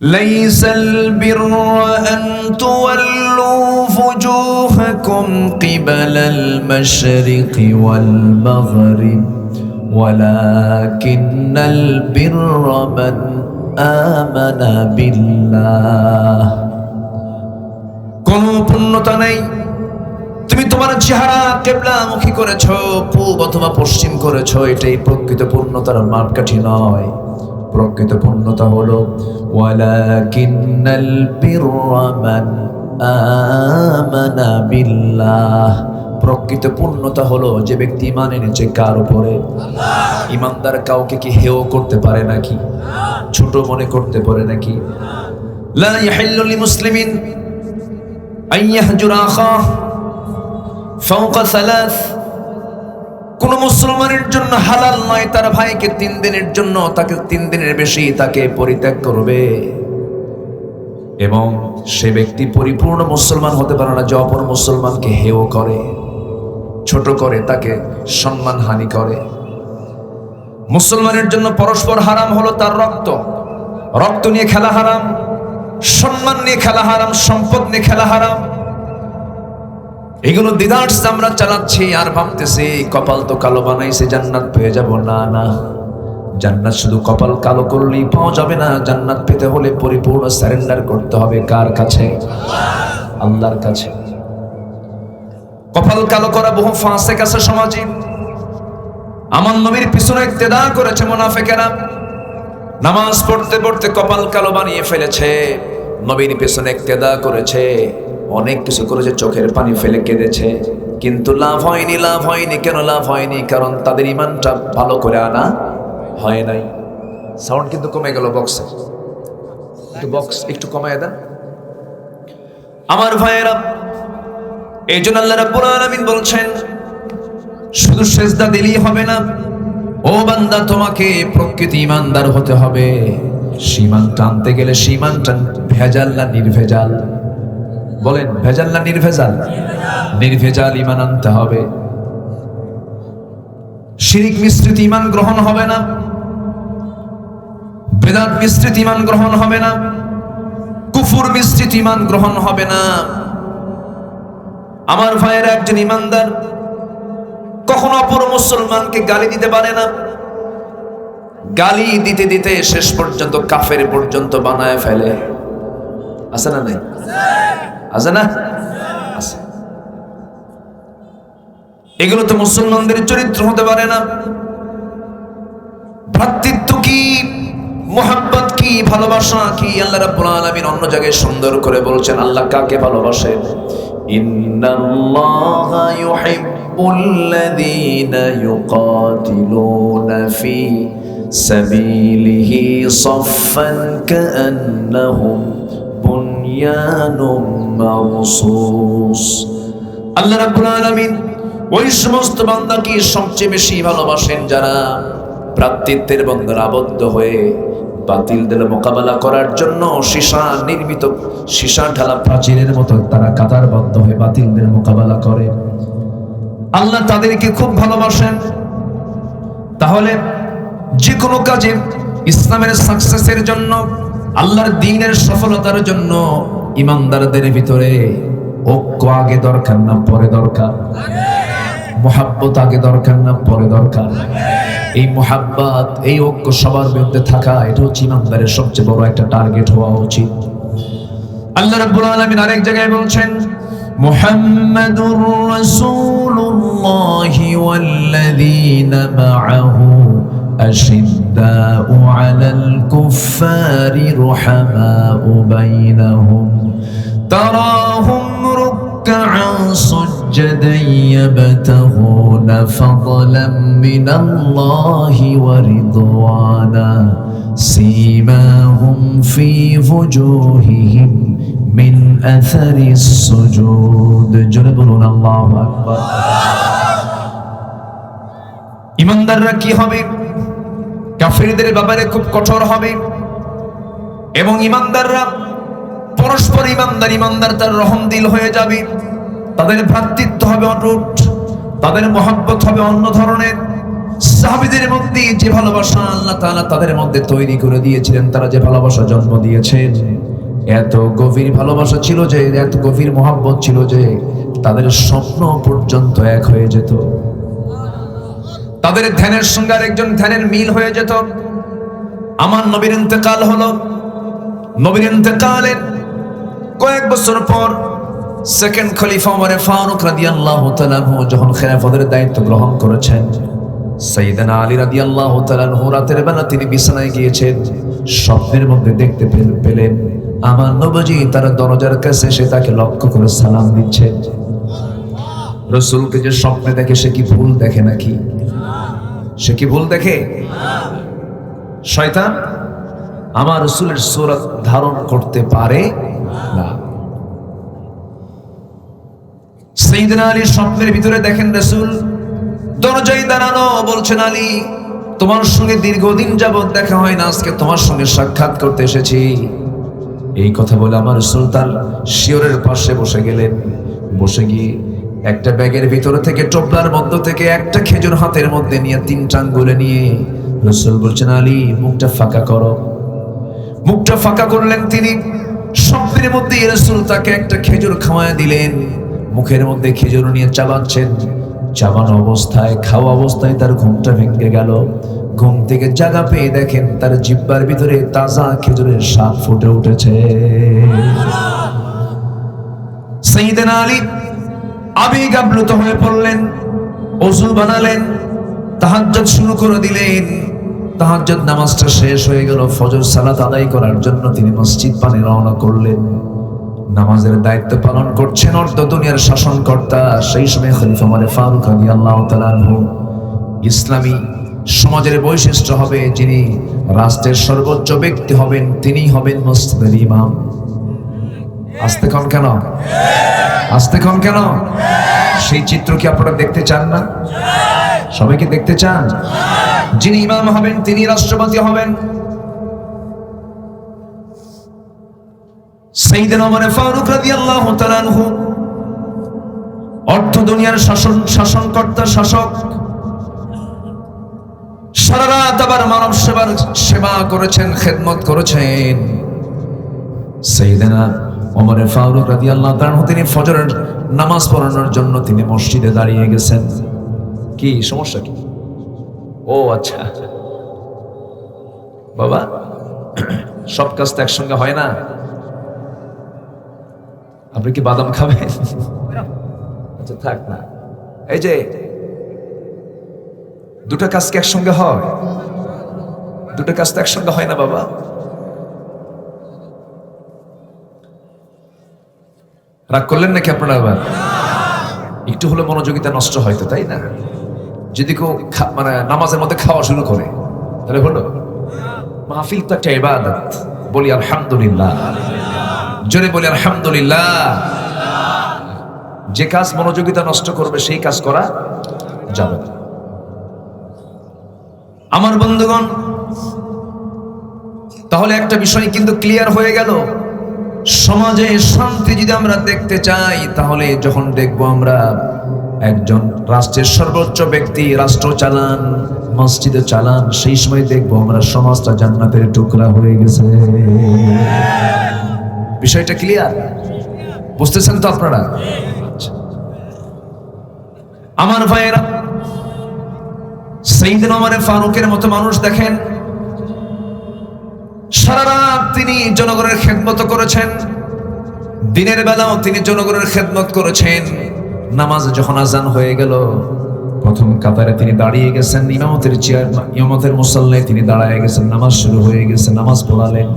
ليس البر أن تولوا وجوهكم قبل المشرق والمغرب ولكن البر من آمن بالله কোনো পূর্ণতা নেই তুমি তোমার চেহারা কিবলামুখী করেছো, পূব অথবা পশ্চিম করেছো, এটাই প্রকৃত পূর্ণতার মাপকাঠি নয়। প্রকৃত পূর্ণতা হলো ওয়ালাকিন্নাল বিররা মান আমানা বিল্লাহ। প্রকৃত পূর্ণতা হলো যে ব্যক্তি ঈমান এনেছে কার উপরে? আল্লাহ। ঈমানদার কাউকে কি হেয় করতে পারে নাকি? ছোট মনে করতে পারে নাকি? লা ইয়াহিল্লু লিমুসলিমিন আন ইয়াহজুরা আখাহ ফাওকা সালাস। কোন মুসলমানের জন্য হালাল নয় তার ভাইকে 3 দিনের জন্য, তাকে 3 দিনের বেশি তাকে পরিত্যাগ করবে। এবং সে ব্যক্তি পরিপূর্ণ মুসলমান হতে পারে না যে অপর মুসলমানকে হেয় করে, ছোট করে, তাকে সম্মান হানি করে। মুসলমানের জন্য পরস্পর হারাম হলো তার রক্ত। রক্ত নিয়ে খেলা হারাম, সম্মান নিয়ে খেলা হারাম, সম্পদ নিয়ে খেলা হারাম। এগুলো দ্বিধার্স আমরা চালাচ্ছি আর ভাবতেছি কপাল তো কালো বানাইছে জান্নাত পেয়ে যাব। না না, জান্নাত শুধু কপাল কালো করলেই পাওয়া যাবে না। জান্নাত পেতে হলে পরিপূর্ণ সারেন্ডার করতে হবে কার কাছে? আল্লাহর কাছে। কপাল কালো করা বহু ফাসিক আছে সমাজে। আমার নবীর পিছনে ইক্তেদা করেছে মুনাফিকেরা, নামাজ পড়তে পড়তে কপাল কালো বানিয়ে ফেলেছে। নবীর পিছনে ইক্তেদা করেছে, অনেক কিছু করেছে, চোখের পানি ফেলে কেঁদেছে, কিন্তু লাভ হয়নি। লাভ হয়নি কেন? লাভ হয়নি কারণ তাদের ঈমানটা ভালো করে আনা হয় নাই। সাউন্ড কিন্তু কমে গেল বক্সে, একটু বক্স একটু কমায় দেন আমার ভাইয়েরা। এই জন্য আল্লাহ রাব্বুল আলামিন বলছেন শুধু সেজদা দিলেই হবে না, ও বান্দা তোমাকে প্রকৃত ঈমানদার হতে হবে। ঈমানটা আনতে গেলে ঈমানটা ভেজাল না নির্ভেজাল? বলেন ভেজাল না নির্ভেজাল? নির্ভেজাল ঈমান আনতে হবে। শিরিক মিশ্রিত ঈমান গ্রহণ হবে না, বিদআত মিশ্রিত ঈমান গ্রহণ হবে না, কুফর মিশ্রিত ঈমান গ্রহণ হবে না। আমার ভাইয়েরা, একজন ঈমানদার কখনো অপর মুসলমানকে গালি দিতে পারে না। গালি দিতে দিতে শেষ পর্যন্ত কাফের পর্যন্ত বানায় ফেলে। আছে না নাই? আছে না? আছে। এগুলো তো মুসলমানদের চরিত্র হতে পারে না। ভ্রাতৃত্ব কি, মুহাব্বত কি, ভালোবাসা কি? আল্লাহ রাব্বুল আলামিন অন্য জায়গায় সুন্দর করে বলছেন আল্লাহ কাকে ভালোবাসেন। ইন্নাল্লাহা ইউহিব্বুল্লাযীনা ইউকাতিলুনা ফি সাবিলিহি সাফফান কাআন্নাহুম বুনয়ানুম মারসুস। আল্লাহ রাব্বুল আলামিন ওই সমস্ত বান্দাকে সবচেয়ে বেশি ভালোবাসেন যারা ভ্রাতৃত্বের বন্ধনে আবদ্ধ হয়ে বাতিলদের মোকাবেলা করার জন্য সীসা ঢালা প্রাচীরের মতো তারা কাতারবদ্ধ হয়ে বাতিলদের মোকাবেলা করে। আল্লাহ তাদেরকে খুব ভালোবাসেন। তাহলে যে কোনো কাজে ইসলামের সাকসেসের জন্য, আল্লাহর দ্বীনের সফলতার জন্য ঈমানদারদের ভিতরে ঐক্য আগে দরকার না পরে দরকার? মুহাব্বত আগে দরকার না পরে দরকার? এই মুহাব্বত, এই ঐক্য সবার মধ্যে থাকা, এটা হচ্ছে ঈমানদারের সবচেয়ে বড় একটা টার্গেট হওয়া উচিত। আল্লাহ রাব্বুল আলামিন আরেক জায়গায় বলছেন মুহাম্মাদুর রাসূলুল্লাহি ওয়াল্লাযীনা মাআহু আশিদ্দাউ আলাল কুফফারি রুহামাউ বাইনাহুম তারাহুম রুকআন সুজদান ইয়াবতাগুনা ফাদলাম মিনাল্লাহি ওয়া রিদওয়ানা সীমাহুম ফি ওজুহিহিম মিন আসারিস সুজুদ। জোরে বলুন আল্লাহু আকবার। ঈমানদাররা কি হবে? কাফেরদের ব্যাপারে খুব কঠোর হবে। এবং ঈমানদাররা পরস্পর ঈমানদার তার রহমদিল হয়ে যাবে। তাদের ভ্রাতৃত্ব হবে অটুট, তাদের মহব্বত হবে অন্য ধরনের। সাহাবীদের মধ্যে যে ভালোবাসা আল্লাহ তাআলা তাদের মধ্যে তৈরি করে দিয়েছিলেন, তারা যে ভালোবাসা জন্ম দিয়েছেন, এত গভীর ভালোবাসা ছিল যে, এত গভীর মহব্বত ছিল যে তাদের স্বপ্ন পর্যন্ত এক হয়ে যেত। তাদের ধ্যানের সঙ্গে আরেকজন ধ্যানের মিল হয়ে যেত। আমার নবীর ইন্তেকাল হলো। নবীর ইন্তেকালের কয়েক বছর পর সেকেন্ড খলিফা ওমর ফারুক রাদিয়াল্লাহু তাআলা আনহু যখন খেলাফতের দায়িত্ব গ্রহণ করেছেন, সাইয়েদনা আলী রাদিয়াল্লাহু তাআলা আনহু রাতের বেলা তিনি বিছানায় গিয়েছেন, স্বপ্নের মধ্যে দেখতে পেলেন আমার নবীজি তার দরজার কাছে এসে তাকে লক্ষ্য করে সালাম দিচ্ছেন। রাসূলকে যে স্বপ্নে দেখে সে কি ভুল দেখে নাকি? সে কি ভুল দেখে? শয়তান আমার রাসূলের সূরত ধারণ করতে পারে না। সাইয়েদনা আলী স্বপ্নের ভিতরে দেখেন রাসূল দরজায় দাঁড়ানো, বলছেন আলী তোমার সঙ্গে দীর্ঘদিন যাবত দেখা হয় না, আজকে তোমার সঙ্গে সাক্ষাৎ করতে এসেছি। এই কথা বলে আমার রাসূল তার শিয়রের পাশে বসে গেলেন। বসে গিয়ে একটা ব্যাগের ভিতরে থেকে টোপলার মধ্য থেকে একটা খেজুর হাতের মধ্যে নিয়ে 3টা আঙ্গুলে নিয়ে রাসূল বলছেন আলী মুখটা ফাঁকা করো। মুখটা ফাঁকা করলেন তিনি। স্বপ্নের মধ্যে রাসূল তাকে একটা খেজুর খাওয়ায় দিলেন। মুখের মধ্যে খেজুর নিয়ে চাবাচ্ছেন। চাবানো অবস্থায়, খাওয়া অবস্থায় তার ঘুমটা ভেঙে গেল। ঘুম থেকে জাগা পেয়ে দেখেন তার জিহ্বার ভিতরে তাজা খেজুরের স্বাদ ফুটে উঠেছে। সাইয়েদনা আলী আবেগ আপ্লুত হয়ে পড়লেন, ওযু বানালেন, তাহাজ্জুদ শুরু করে দিলেন। তাহাজ্জুদ নামাজটা শেষ হয়ে গেল, ফজর সালাত আদায় করার জন্য তিনি মসজিদ পানে রওনা করলেন। নামাজের দায়িত্ব পালন করছেন অর্ধ দুনিয়ার শাসনকর্তা, সেই সময় খলিফা ওমর ফারুক রাদিয়াল্লাহু তাআলা আনহু। ইসলামী সমাজের বৈশিষ্ট্য হবে যিনি রাষ্ট্রের সর্বোচ্চ ব্যক্তি হবেন তিনি হবেন মসজিদের ইমাম। আস্তে কোন কেন? আস্তে কোন কেন? সেই চিত্র কি আপনারা দেখতে চান না? সবাইকে দেখতে চান? যিনি ইমাম হবেন তিনি রাষ্ট্রপতি হবেন। সাইয়েদনা ওমর ফারুক রাদিয়াল্লাহু তাআলা আনহু অর্ধ দুনিয়ার শাসনকর্তা, শাসক। সারা রাত আবার মানব সেবা করেছেন, খেদমত করেছেন। সাইয়েদনা ওমর ফারুক রাদিয়াল্লাহু তাআলা তিনি ফজরের নামাজ পড়ানোর জন্য তিনি মসজিদে দাঁড়িয়ে গেছেন। কি সমস্যা কি? ও আচ্ছা বাবা, সব কাজ তো একসঙ্গে হয় না। আপনি কি বাদাম খাবেন? আচ্ছা থাক না। এই যে দুটো কাজ কি একসঙ্গে হয়? দুটো কাজ তো একসঙ্গে হয় না বাবা। রাগ করলেন নাকি আপনারা? আবার একটু হলে মনোযোগিতা নষ্ট হয়তো, তাই না? যদি কেউ মানে নামাজের মধ্যে খাওয়া শুরু করে তাহলে হলো? মাহফিল তো একটা ইবাদত। বলি আলহামদুলিল্লাহ, জোরে বলি আলহামদুলিল্লাহ। যে কাজ মনোযোগিতা নষ্ট করবে সেই কাজ করা যাবে না। আমার বন্ধুগণ, তাহলে একটা বিষয় কিন্তু ক্লিয়ার হয়ে গেল, সমাজে শান্তি যদি আমরা দেখতে চাই তাহলে যখন দেখবো আমরা একজন রাষ্ট্রের সর্বোচ্চ ব্যক্তি রাষ্ট্র চালান, মসজিদে চালান, সেই সময় দেখবো আমরা সমাজটা জান্নাতের টুকরা হয়ে গেছে। বিষয়টা ক্লিয়ার? বুঝতেছেন তো আপনারা? আমার ভাইয়েরা, সাইয়েদনা ওমর ফারুকের মতো মানুষ দেখেন সারা রাত তিনি জনগণের খেদমত করেছেন, দিনের বেলাও তিনি জনগণের খেদমত করেছেন। নামাজ যখন আজান হয়ে গেল প্রথম কাতারে তিনি দাঁড়িয়ে গেছেন, ইমামতের মুসাল্লায় তিনি দাঁড়ায় গেছেন, নামাজ শুরু হয়ে গেছে, নামাজ পড়ালেন।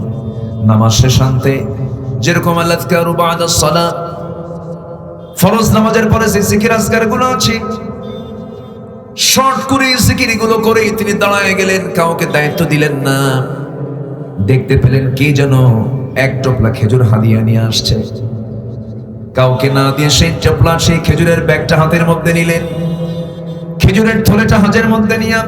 নামাজ শেষান্তে যেরকম আল-আযকারু বা'দাস সালাত, ফরজ নামাজের পরে যে জিকির আজকারগুলো আছে শর্ট করে জিকিরগুলো করে তিনি দাঁড়ায় গেলেন, কাউকে দায়িত্ব দিলেন না। দেখতে পেলেন কে যেন এক টোপলা খেজুর হাদিয়া নিয়ে আসছে, কাউকে না দিয়ে সেই টোপলা সেই খেজুরের ব্যাগটা হাতের মধ্যে নিলেন, খেজুরের থলেটা হাতের মধ্যে নিয়ে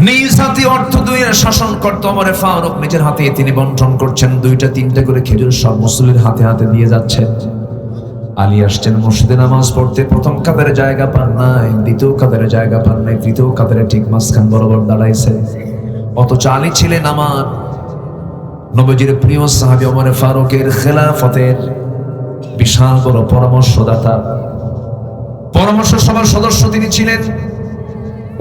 নিজ হাতে অর্থ দুইয়ের শাসনকর্তা ওমর ফারুক নিজের হাতে তিনি বন্টন করছেন। 2টা 3টা করে খেজুর সব মুসল্লির হাতে হাতে দিয়ে যাচ্ছেন। আলী আসছেন মসজিদে নামাজ পড়তে, প্রথম কাতারে জায়গা পান নাই, দ্বিতীয় কাতারে জায়গা পান নাই, তৃতীয় কাতারে ঠিক মাঝখান বরাবর দাঁড়াইছে। অথচ আলী ছিলেন আমার নবীজির প্রিয় সাহাবী ওমর ফারুকের খেলাফতের বিশাল বড় পরামর্শদাতা, পরামর্শ সভার সদস্য তিনি ছিলেন,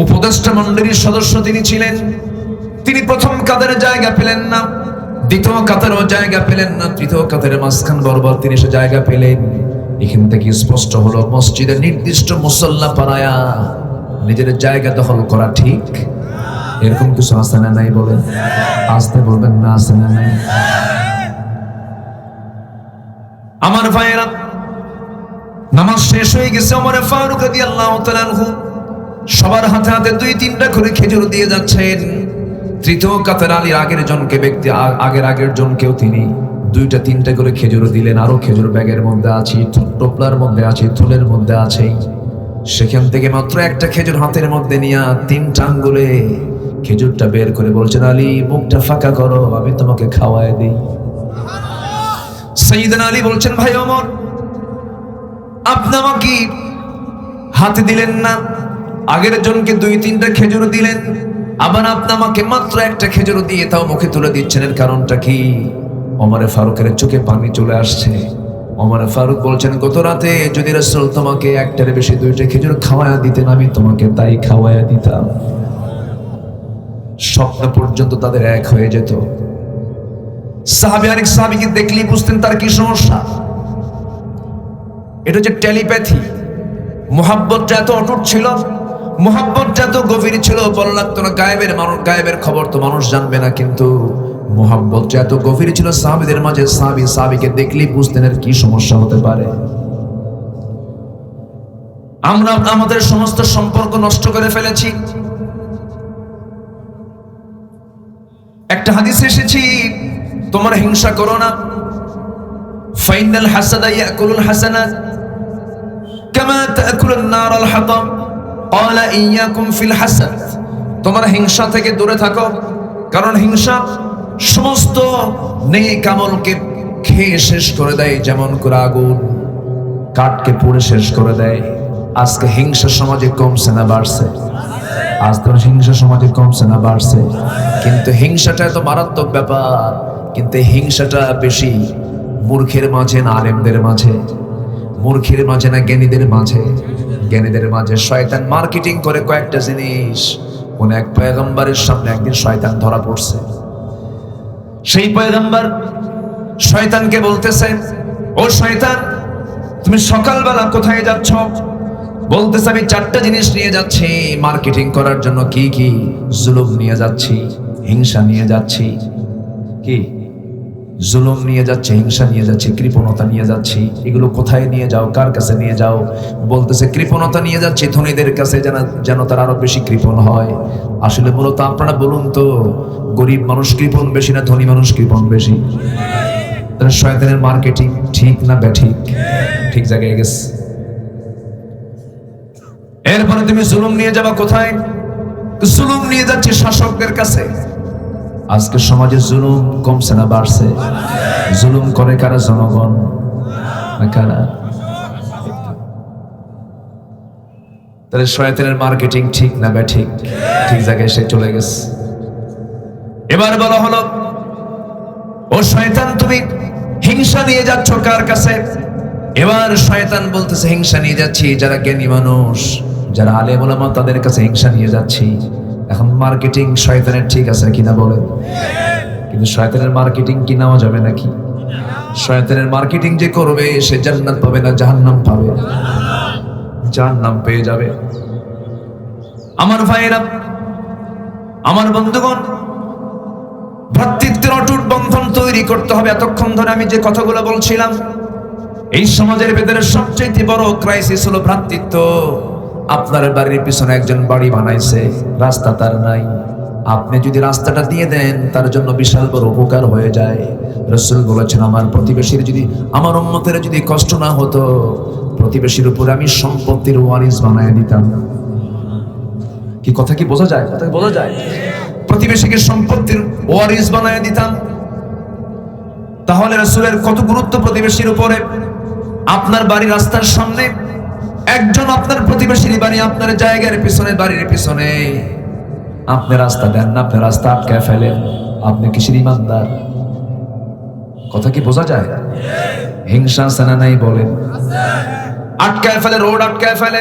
উপদেষ্টা মণ্ডলীর সদস্য তিনি ছিলেন। তিনি প্রথম কাতারে জায়গা পেলেন না, দ্বিতীয় কাতারেও জায়গা পেলেন না, তৃতীয় কাতারের মাঝখান বরাবর তিনি সে জায়গা পেলেন। এখান থেকে স্পষ্ট হলো মসজিদের নির্দিষ্ট মুসল্লা পাড়ায়া নিজের জায়গা দখল করা ঠিক। এরকম কিছু আছে না নাই? বলেন, আসতে বলবেন না, আছে না নাই? আমার ভাইয়েরা, নামাজ শেষ হয়ে গেছে। ওমর ফারুক রাদিয়াল্লাহু তাআলা আনহু সবার হাতে হাতে 2-3টা করে খেজুর দিয়ে যাচ্ছেন। তৃতীয় কাতার আলীর আগের জনকেও তিনি 2-3টা করে খেজুর দিলেন। আরো খেজুর ব্যাগের মধ্যে আছে, টোপলার মধ্যে আছে, থলের মধ্যে আছে। সেখান থেকে মাত্র একটা খেজুর হাতের মধ্যে নিয়ে 3টা আঙ্গুলে খেজুরটা বের করে বলছেন, আলী মুখটা ফাঁকা করো, আমি তোমাকে খাওয়ায় দিই। সাইয়েদনা আলী বলছেন, ভাই ওমর, আপনি আমাকে হাতে দিলেন না, আগের জনকে 2-3টা খেজুর দিলেন, আবার আপনি আমাকে মাত্র একটা খেজুর দিয়ে তাও মুখে তুলে দিচ্ছেন, এর কারণটা কি? ওমর ফারুকের চোখে পানি চলে আসছে। ওমর ফারুক বলছেন, গত রাতে যদি রাসূল তোমাকে একটার বেশি 2টা খেজুর খাওয়ায়া দিতেন, আমি তোমাকে তাই খাওয়ায়া দিতাম। স্বপ্ন পর্যন্ত তাদের এক হয়ে যেত। সাহাবী আরেক সাহাবীকে দেখলেই বুঝতেন তার কি সমস্যা। এটা হচ্ছে টেলিপ্যাথি। মুহাব্বতটা এত অটুট ছিল, মুহাব্বতটা এত গভীর ছিল, বলা লাগতো না গায়েবের খবর তো মানুষ জানবে না, কিন্তু মুহাব্বতটা এত গভীর ছিল সাহাবীদের মাঝে, সাহাবীকে দেখলেই বুঝতেন এর কি সমস্যা হতে পারে। আমরা আমাদের সমস্ত সম্পর্ক নষ্ট করে ফেলেছি। একটা হাদিসে এসেছি, তোমরা হিংসা করো না, ফাইনাল হাসাদা ইয়াকুলুল হাসানাত কামা তাকুলুন নারুল হাতাব ক্বালা ইয়াকুম ফিল হাসাদ। তোমরা হিংসা থেকে দূরে থাকো, কারণ হিংসা সমস্ত নেক আমলকে খেয়ে শেষ করে দেয়, যেমন করে আগুন কাঠকে পুড়ে শেষ করে দেয়। আজকে হিংসা সমাজে কমছে না বাড়ছে? আজকে হিংসা সমাজে কমছে না বাড়ছে? কিন্তু হিংসাটা এত মারাত্মক ব্যাপার, কিন্তু হিংসাটা বেশি মূর্খের মাঝে না আলেমদের মাঝে? মূর্খের মাঝে না জ্ঞানীদের মাঝে? জ্ঞানীদের মাঝে। শয়তান মার্কেটিং করে কয়েকটা জিনিস। কোন এক পয়গম্বরের সামনে একদিন শয়তান ধরা পড়ছে। সেই পয়গম্বর শয়তানকে বলতেছে, ও শয়তান, তুমি সকালবেলা কোথায় যাচ্ছ? বলতেছে, আমি 4টা জিনিস নিয়ে যাচ্ছি মার্কেটিং করার জন্য। কি কি? জুলুম নিয়ে যাচ্ছি, হিংসা নিয়ে যাচ্ছি। কি? জুলুম নিয়ে যাচ্ছে, হিংসা নিয়ে যাচ্ছে, কৃপণতা নিয়ে যাচ্ছি। এগুলো কোথায় নিয়ে যাও? কার কাছে নিয়ে যাও? বলতেছে, কৃপণতা নিয়ে যাচ্ছি ধনীদের কাছে, যেন তারা আরো বেশি কৃপণ হয়। আসলে মূলত আপনারা বলুন তো, গরিব মানুষ কৃপণ বেশি না ধনী মানুষ কৃপণ বেশি? তাহলে শয়তানের মার্কেটিং ঠিক না ব্যাঠিক? ঠিক জায়গায় গেছে। এরপরে তুমি জুলুম নিয়ে যাবা কোথায়? জুলুম নিয়ে যাচ্ছে শাসকদের কাছে। আজকে সমাজে জুলুম কমছে না বাড়ছে? জুলুম করে কারা? জনগণ না কারা? তাহলে শয়তানের মার্কেটিং ঠিক না ব্যাঠিক? ঠিক জায়গায় সে চলে গেছে। এবার বলা হলো, ও শয়তান, তুমি হিংসা নিয়ে যাচ্ছ কার কাছে? এবার শয়তান বলতেছে, হিংসা নিয়ে যাচ্ছি যারা জ্ঞানী মানুষ, যারা আলেম ওলামা, তাদের কাছে হিংসা নিয়ে যাচ্ছি। এখন মার্কেটিং শয়তানের ঠিক আছে কিনা বলেন? কিন্তু শয়তানের মার্কেটিং কি নেওয়া যাবে নাকি? শয়তানের মার্কেটিং যে করবে সে জান্নাত পাবে না জাহান্নাম পাবে? জাহান্নাম পেয়ে যাবে। আমার ভাইয়েরা, আমার বন্ধুগণ, ভ্রাতৃত্বের অটুট বন্ধন তৈরি করতে হবে। এতক্ষণ ধরে আমি যে কথাগুলো বলছিলাম, এই সমাজের ভেতরে সবচেয়ে বড় ক্রাইসিস হলো ভ্রাতৃত্ব। আপনার বাড়ির পিছনে একজন বাড়ি বানাইছে, রাস্তা তার নাই। আপনি যদি রাস্তাটা দিয়ে দেন, তার জন্য বিশাল বড় উপকার হয়ে যায়। রাসূল বলেছেন, আমার প্রতিবেশীর যদি, আমার উম্মতের যদি কষ্ট না হতো, প্রতিবেশীর উপর আমি সম্পত্তির ওয়ারিস বানায় দিতাম। কি কথা কি বোঝা যায়? কথা বোঝা যায়? প্রতিবেশীকে সম্পত্তির ওয়ারিস বানায় দিতাম। তাহলে রাসূলের কত গুরুত্ব প্রতিবেশীর উপরে। আপনার বাড়ির রাস্তার সামনে একজন আপনার প্রতিবেশীর বাড়ি, আপনার জায়গার পিছনে, বাড়ির পিছনে আপনি রাস্তা দেন না, আপনি রাস্তা আটকায় ফেলেন, আপনি কিসের ইমানদার? কথা কি বোঝা যায়? হিংসা সেনা নাই বলেন, আটকায় ফেলে, রোড আটকায় ফেলে।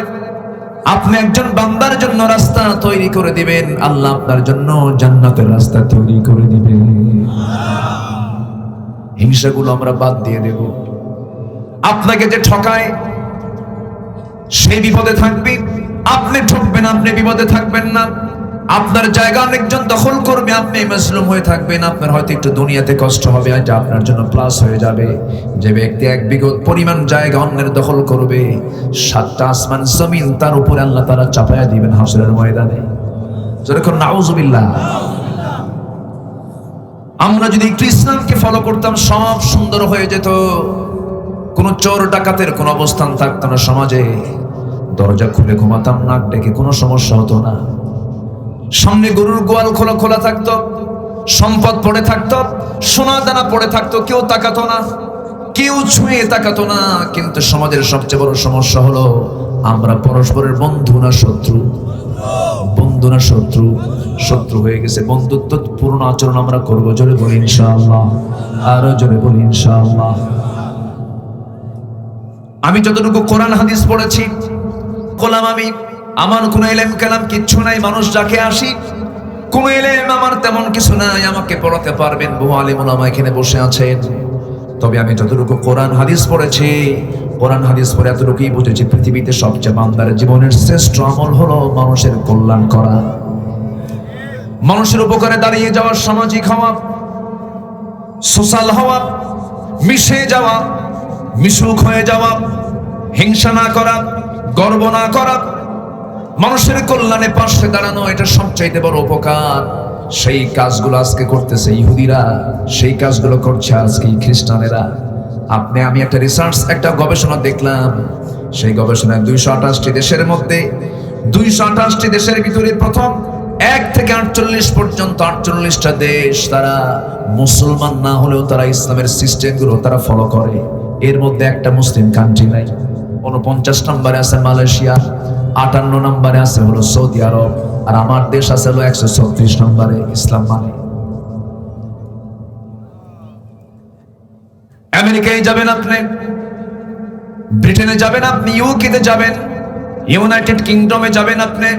আপনি একজন বান্দার জন্য রাস্তা তৈরি করে দিবেন, আল্লাহ আপনার জন্য জান্নাতের রাস্তা তৈরি করে দিবেন। হিংসাগুলো আমরা বাদ দিয়ে দেব। আপনাকে যে ঠকায় সেই বিপদে থাকবে, আপনি ঠকবেন, আপনি বিপদে থাকবেন না। আপনার জায়গা অনেকজন দখল করবে, আপনি মাসলুম হয়ে থাকবেন। আপনার হয়তো একটু দুনিয়াতে কষ্ট হবে, এটা আপনার জন্য প্লাস হয়ে যাবে। যে ব্যক্তি 1 বিঘত পরিমাণ জায়গা অন্যের দখল করবে, 7টা আসমান জমিন তার উপরে আল্লাহ তাআলা চাপায়া দিবেন হাসরের ময়দানে। যেরকম নাউজুবিল্লাহ। আমরা যদি একটু ইসলামকে ফলো করতাম, সব সুন্দর হয়ে যেত। কোন চোর ডাকাতের কোন অবস্থান থাকতো না সমাজে। দরজা খুলে ঘুমাতাম, নাক ডেকে, কোনো সমস্যা হতো না। সামনে গরুর গোয়াল খোলা খোলা থাকতো, সম্পদ পড়ে থাকতো, সোনা দানা পড়ে থাকতো, কেউ তাকাতো না, কেউ ছুঁয়ে তাকাতো না। কিন্তু সমাজের সবচেয়ে বড় সমস্যা হলো আমরা পরস্পরের বন্ধু না শত্রু, বন্ধু না শত্রু, শত্রু হয়ে গেছে। বন্ধুত্ব পূর্ণ আচরণ আমরা করবো, জোরে বলি ইনশাআল্লাহ, আরো জোরে বলি ইনশাআল্লাহ। আমি যতটুকু কোরআন হাদিস পড়েছি, গোলাম আমি, আমার কোনো ইলম কালাম কিচ্ছু নাই। মানুষ যাকে আসি, কোনো ইলম আমার তেমন কিছু নাই, আমাকে পড়াতে পারবেন বহু আলিম ওলামা এখানে বসে আছেন। তবে আমি যতটুকু কোরআন হাদিস পড়েছি, কোরআন হাদিস পড়ে এতটুকুই বুঝেছি, পৃথিবীতে সবচেয়ে বান্দার জীবনের শ্রেষ্ঠ আমল হলো মানুষের কল্যাণ করা, মানুষের উপকারে দাঁড়িয়ে যাওয়া, সামাজিক হওয়া, সোশ্যাল হওয়া, মিশে যাওয়া, মিশুক হয়ে যাওয়া, হিংসা না করা, গর্ব না করা, মানুষের কল্যাণে পাশে দাঁড়ানো, এটা সবচাইতে বড় উপকার। সেই কাজগুলো আজকে করতেছে ইহুদিরা, সেই কাজগুলো করছে আজকে খ্রিস্টানেরা। আমি একটা রিসার্চ, একটা গবেষণা দেখলাম। সেই গবেষণায় 228টি দেশের মধ্যে, 228টি দেশের ভিতরে প্রথম 1 থেকে 48 পর্যন্ত 48টা দেশ, তারা মুসলমান না হলেও তারা ইসলামের সিস্টেমগুলো তারা ফলো করে। এর মধ্যে একটা মুসলিম কান্ট্রি নাই। 49 নম্বরে আছে মালয়েশিয়া, 58 নম্বরে আছে হলো সৌদি আরব, আর আমার দেশ আছে হলো 136 নম্বরে ইসলাম মানে। আমেরিকায় যাবেন আপনি, ব্রিটেনে যাবেন আপনি, ইউকেতে যাবেন, ইউনাইটেড কিংডমে যাবেন আপনি,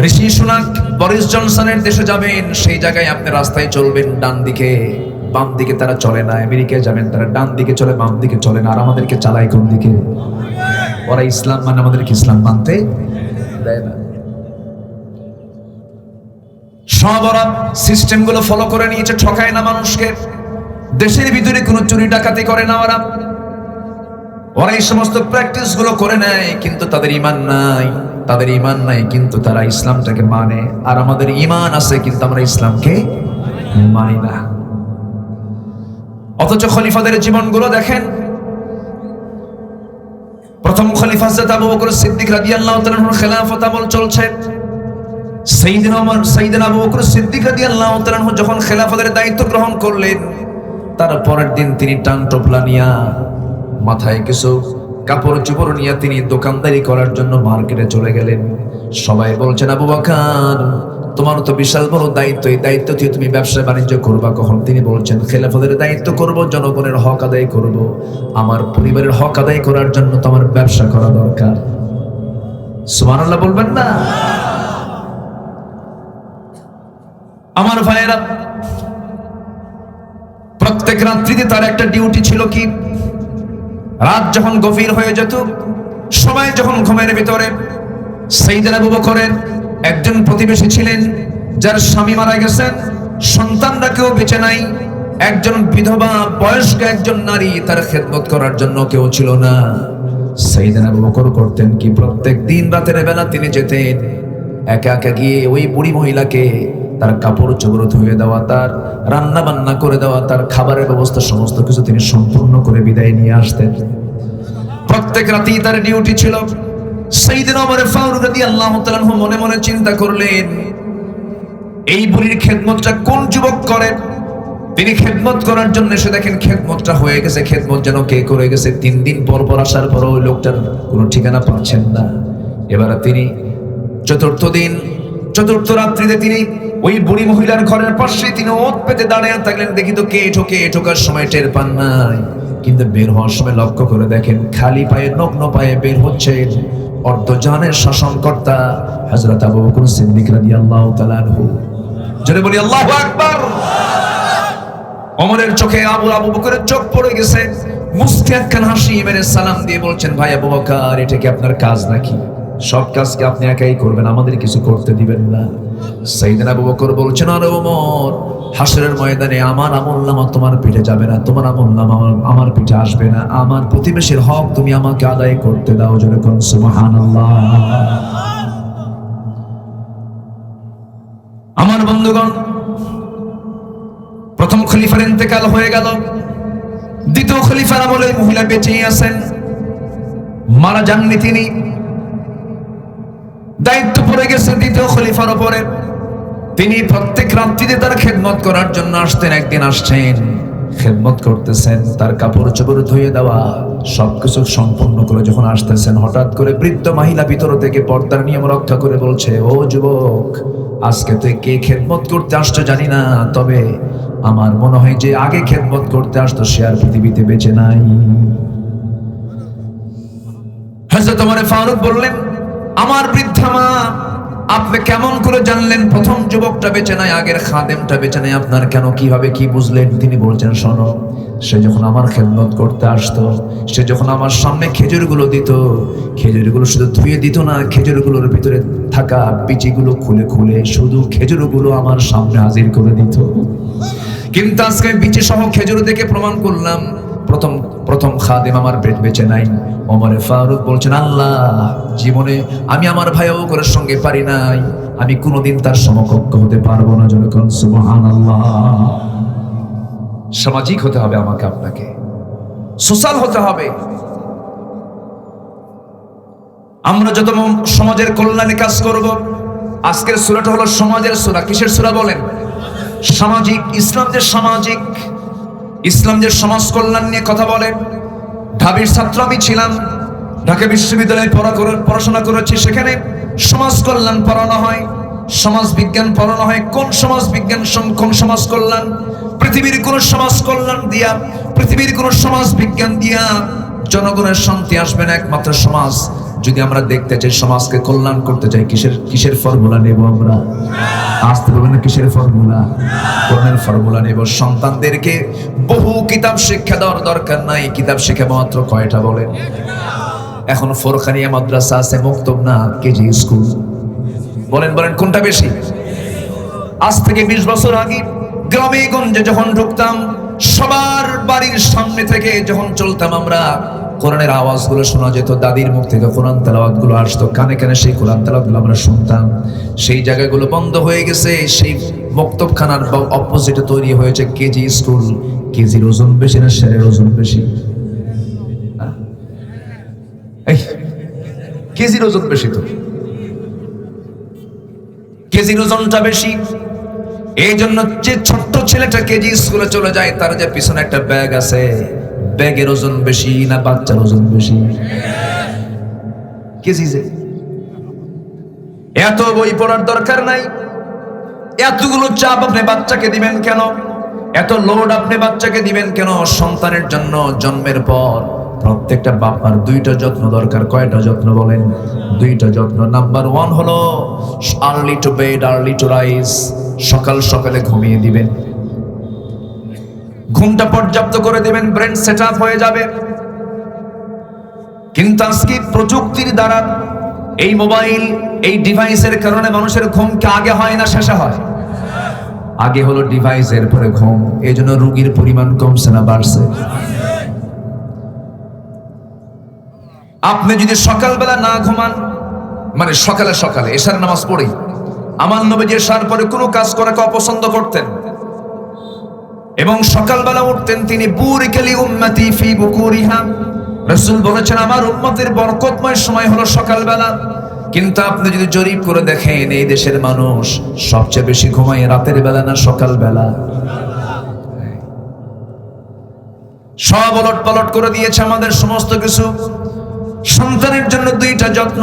ঋষি সুনাক বরিস জনসনের দেশে যাবেন, সেই জায়গায় আপনি রাস্তায় চলবেন ডান দিকে, বাম দিকে তারা চলে না। আমেরিকায় যাবেন, তারা ডান দিকে চলে, বাম দিকে চলে না। আর আমাদেরকে চালায় কোন দিকে? ওরা ইসলাম মানে আমাদেরকে ইসলাম মানতে দেয় না। সব ওরা সিস্টেম গুলো ফলো করে নিয়েছে, ঠকায় না মানুষকে। দেশের ভিতরে কোনো চুরি ডাকাতি করে না ওরা, ওরা এই সমস্ত প্র্যাকটিস গুলো করে নেয়, কিন্তু তাদের ঈমান নাই, তাদের ঈমান নাই, কিন্তু তারা ইসলামটাকে মানে। আর আমাদের ঈমান আছে, কিন্তু আমরা ইসলামকে মানি না। অথচ খলিফাদের জীবনগুলো দেখেন। প্রথম খলিফা হযরত আবু বকর সিদ্দিক রাদিয়াল্লাহু তাআলার খেলাফত আমল চলছে। সাইয়েদনা আবু বকর সিদ্দিক রাদিয়াল্লাহু তাআলা যখন খেলাফতের দায়িত্ব গ্রহণ করলেন, তার পরের দিন তিনি টান টোপলা নিয়া, মাথায় কিছু কাপড় চোপড় নিয়ে তিনি দোকানদারি করার জন্য মার্কেটে চলে গেলেন। সবাই বলছেন, আবু বকর তোমার তো বিশাল বড় দায়িত্ব, এই দায়িত্ব দিয়ে তুমি ব্যবসা বাণিজ্য করবা কখন? তিনি বলছেন, খেলাফতের দায়িত্ব করব, জনগণের হক আদায় করব, আমার পরিবারের হক আদায় করার জন্য তো আমার ব্যবসা করা দরকার। সুবহানাল্লাহ বলবেন না? আমার ভাইয়েরা, প্রত্যেক রাত্রিতে তার একটা ডিউটি ছিল কি, রাত যখন গভীর হয়ে যেত, সবাই যখন ঘুমের ভিতরে, সাইয়েদনা আবু বকরের একজন প্রতিবেশী ছিলেন যার স্বামী মারা গেছেন, সন্তানরা কেউ বেঁচে নাই, একজন বিধবা বয়স্ক একজন নারী, তার খেদমত করার জন্য কেউ ছিল না। সাইয়েদনা আবু বকর করতেন কি, প্রত্যেক দিন রাতের বেলা তিনি যেতেন, একা একা গিয়ে ওই বুড়ি মহিলাকে তার কাপড় চোপড় ধুয়ে দেওয়া, তার রান্না বান্না করে দেওয়া, তার খাবারের ব্যবস্থা সমস্ত কিছু তিনি সম্পূর্ণ করে বিদায় নিয়ে আসতেন। প্রত্যেক রাতেই তার ডিউটি ছিল। সাইয়েদনা ওমর ফারুক রাদিয়াল্লাহু তাআলা মনে মনে চিন্তা করলেন, এই বুড়ির খেদমতটা কোন যুবক করে, তিনি খেদমত করার জন্য এসে দেখেন খেদমতটা হয়ে গেছে, খেদমত যেন কে করে গেছে। 3 দিন পর পর আসার পর ওই লোকটার কোনো ঠিকানা পাচ্ছেন না। এবার তিনি চতুর্থ রাত্রিতে তিনি ওই বুড়ি মহিলার ঘরের পাশে তিনি ওত পেতে দাঁড়িয়ে থাকলেন। দেখি তো কে ঠোকে, ঠোকার সময় টের পান নাই, কিন্তু বের হওয়ার সময় লক্ষ্য করে দেখেন খালি পায়ে, নগ্ন পায়ে বের হচ্ছেন অর্ধজাহানের শাসনকর্তা হযরত আবু বকর সিদ্দিক রাদিয়াল্লাহু তাআলা আনহু। জোরে বলি আল্লাহু আকবার। ওমরের চোখে আবু বকরের চোখ পড়ে গেছে। মুস্কি একখান হাসি মেরে সালাম দিয়ে বলছেন, ভাই আবু বকর, এটা কি আপনার কাজ নাকি? সব কাজ কি আপনি একাই করবেন, আমাদের কিছু করতে দিবেন না? সাইয়েদনা আবু বকর বলছেন, আরে ওমর, হাসরের ময়দানে আমার আমলনামা তোমার পিঠে যাবে না, তোমার আমলনামা আমার পিঠে আসবে না। আমার প্রতিবেশীর হক তুমি আমাকে আদায় করতে দাও। জোরে কোন সুবহানাল্লাহ। আমার বন্ধুগণ, প্রথম খলিফার ইন্তেকাল হয়ে গেল। দ্বিতীয় খলিফার আমলে মহিলা বেঁচেই আছেন, মারা যাননি তিনি। দায়িত্ব পড়ে গেছে দ্বিতীয় খলিফার উপরে। তিনি প্রত্যেক রাত্রিতে তার খেদমত করার জন্য আসতেন। একদিন আসছেন, খেদমত করতেছেন, তার কাপড় চোপড় ধুয়ে দেওয়া সবকিছু সম্পন্ন করে যখন আসতেছেন, হঠাৎ করে বৃদ্ধ মহিলা ভিতর থেকে পর্দার নিয়ম রক্ষা করে বলছে, ও যুবক, আজকে তুই কে খেদমত করতে আসছো জানি না, তবে আমার মনে হয় যে আগে খেদমত করতে আসতো সে আর পৃথিবীতে বেঁচে নাই। হযরত ওমর ফারুক বললেন, আমার বৃদ্ধা মা, আপনি কেমন করে জানলেন প্রথম যুবকটা বেঁচে নাই, আগের খাদেমটা বেঁচে নাই? আপনার কেন, কিভাবে, কি বুঝলেন? তিনি বলছেন, শোনো, সে যখন আমার খেদমত করতে আসতো, সে যখন আমার সামনে খেজুরগুলো দিত, খেজুরগুলো শুধু ধুয়ে দিত না, খেজুরগুলোর ভিতরে থাকা বিচিগুলো খুলে খুলে শুধু খেজুরগুলো আমার সামনে হাজির করে দিত। কিন্তু আজকে বিচি সহ খেজুর দেখে প্রমাণ করলাম প্রথম খাদেম আমার বেঁচে নাই। ওমর ফারুক বলছেন, আল্লাহ, জীবনে আমি আমার ভাই আবু বকরের সঙ্গে পারি নাই, আমি কোনোদিন তার সমকক্ষ হতে পারবো না। যখন সুবহানাল্লাহ। সামাজিক হতে হবে আমাকে, আপনাকে সোশ্যাল হতে হবে। আমরা যত সমাজের কল্যাণে কাজ করব। আজকের সূরাটা হলো সমাজের সূরা। কিসের সূরা বলেন? সামাজিক। ইসলাম যে সমাজ কল্যাণ নিয়ে কথা বলে। ঢাবির ছাত্র আমি ছিলাম, ঢাকা বিশ্ববিদ্যালয়ে পড়াশোনা করেছি। সেখানে সমাজ কল্যাণ পড়ানো হয়, সমাজ বিজ্ঞান পড়ানো হয়। কোন সমাজ বিজ্ঞান, কোন সমাজ কল্যাণ? পৃথিবীর কোন সমাজ কল্যাণ দিয়া, পৃথিবীর কোন সমাজ বিজ্ঞান দিয়া জনগণের শান্তি আসবে না। একমাত্র সমাজ, যদি আমরা দেখতে চাই, সমাজকে কল্যাণ করতে চাই, কিসের ফর্মুলা নেব আমরা? আসতে পারবেন না? কিসের ফর্মুলা? কোরআনের ফর্মুলা নেব। সন্তানদেরকে বহু কিতাব শিক্ষা দেওয়ার দরকার নাই, কিতাব শিক্ষা মাত্র কয়টা বলেন? এখন ফোরখানিয়া মাদ্রাসা আছে, মুক্তব না কেজি স্কুল? বলেন কোনটা বেশি? আজ থেকে 20 বছর আগে গ্রামে গঞ্জে যখন ঢুকতাম, সবার বাড়ির সামনে থেকে যখন চলতাম আমরা, কোরআনের আওয়াজগুলো শোনা যেত। দাদির মুখ থেকে কোরআন তেলাওয়াতগুলো আসতো, কানে কানে সেই কোরআন তেলাওয়াতগুলো আমরা শুনতাম। সেই জায়গাগুলো বন্ধ হয়ে গেছে। সেই মক্তবখানার অপোজিটে তৈরি হয়েছে কেজি স্কুল। কেজির ওজন বেশি না শেরের ওজন বেশি? কেজির ওজন বেশি। তো কেজির ওজনটা বেশি। এই জন্য যে ছোট্ট ছেলেটা কেজি স্কুলে চলে যায়, তার যে পিছনে একটা ব্যাগ আছে, ব্যাগের ওজন বেশি না বাচ্চার ওজন বেশি? কেজি। যে এত বই পড়ার দরকার নাই, এতগুলো চাপ আপনি বাচ্চাকে দিবেন কেন? এত লোড আপনি বাচ্চাকে দিবেন কেন? সন্তানের জন্য জন্মের পর প্রত্যেকটা বাবার 2টা যত্ন দরকার। কয়টা যত্ন বলেন? 2টা যত্ন। নাম্বার 1 হলো early to bed, early to rise. সকালে ঘুমিয়ে দিবেন, ঘুমটা পর্যাপ্ত করে দিবেন, ব্রেন সেট আপ হয়ে যাবে। কিন্তু আজকে প্রযুক্তির দ্বারা, এই মোবাইল, এই ডিভাইসের কারণে মানুষের ঘুমকে আগে হয় না শেষে হয়? আগে হলো ডিভাইসের পরে ঘুম। এই জন্য রোগীর পরিমাণ কমছে না বাড়ছে? আপনি যদি সকালবেলা না ঘুমান, মানে সকালে এশার নামাজ পড়ে, আমার নবীজি এশার পরে কোনো কাজ করাকে অপছন্দ করতেন এবং সকালবেলা উঠতেন তিনি। বুরিকালি উম্মতি ফি বুকুরিহা, রাসূল বলেছেন আমার উম্মতের বরকতময় সময় হলো সকালবেলা। কিন্তু আপনি যদি জরিপ করে দেখেন, এই দেশের মানুষ সবচেয়ে বেশি ঘুমায় রাতের বেলা না সকালবেলা? সব ওলট পালট করে দিয়েছে আমাদের সমস্ত কিছু। সন্তানের জন্য দুইটা যত্ন।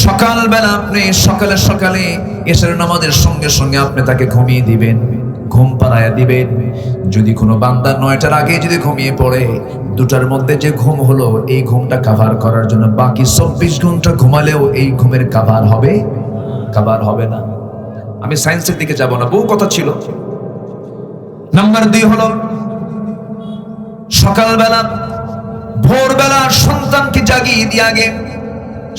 সকালবেলা আপনি সকালে সকালে এশার নামাজের সঙ্গে সঙ্গে আপনি তাকে ঘুমিয়ে দিবেন, ঘুম পাড়ায় দিবেন। যদি কোনো বান্দা 9টার আগে যদি ঘুমিয়ে পড়ে, 2টার মধ্যে যে ঘুম হলো এই ঘুমটা কাভার করার জন্য বাকি 24 ঘন্টা ঘুমালেও এই ঘুমের কাভার হবে না। আমি সায়েন্সের দিকে যাব না, বহু কথা ছিল। নাম্বার 2 হলো সকালবেলা ভোরবেলা সন্তানকে জাগিয়ে দিয়ে আগে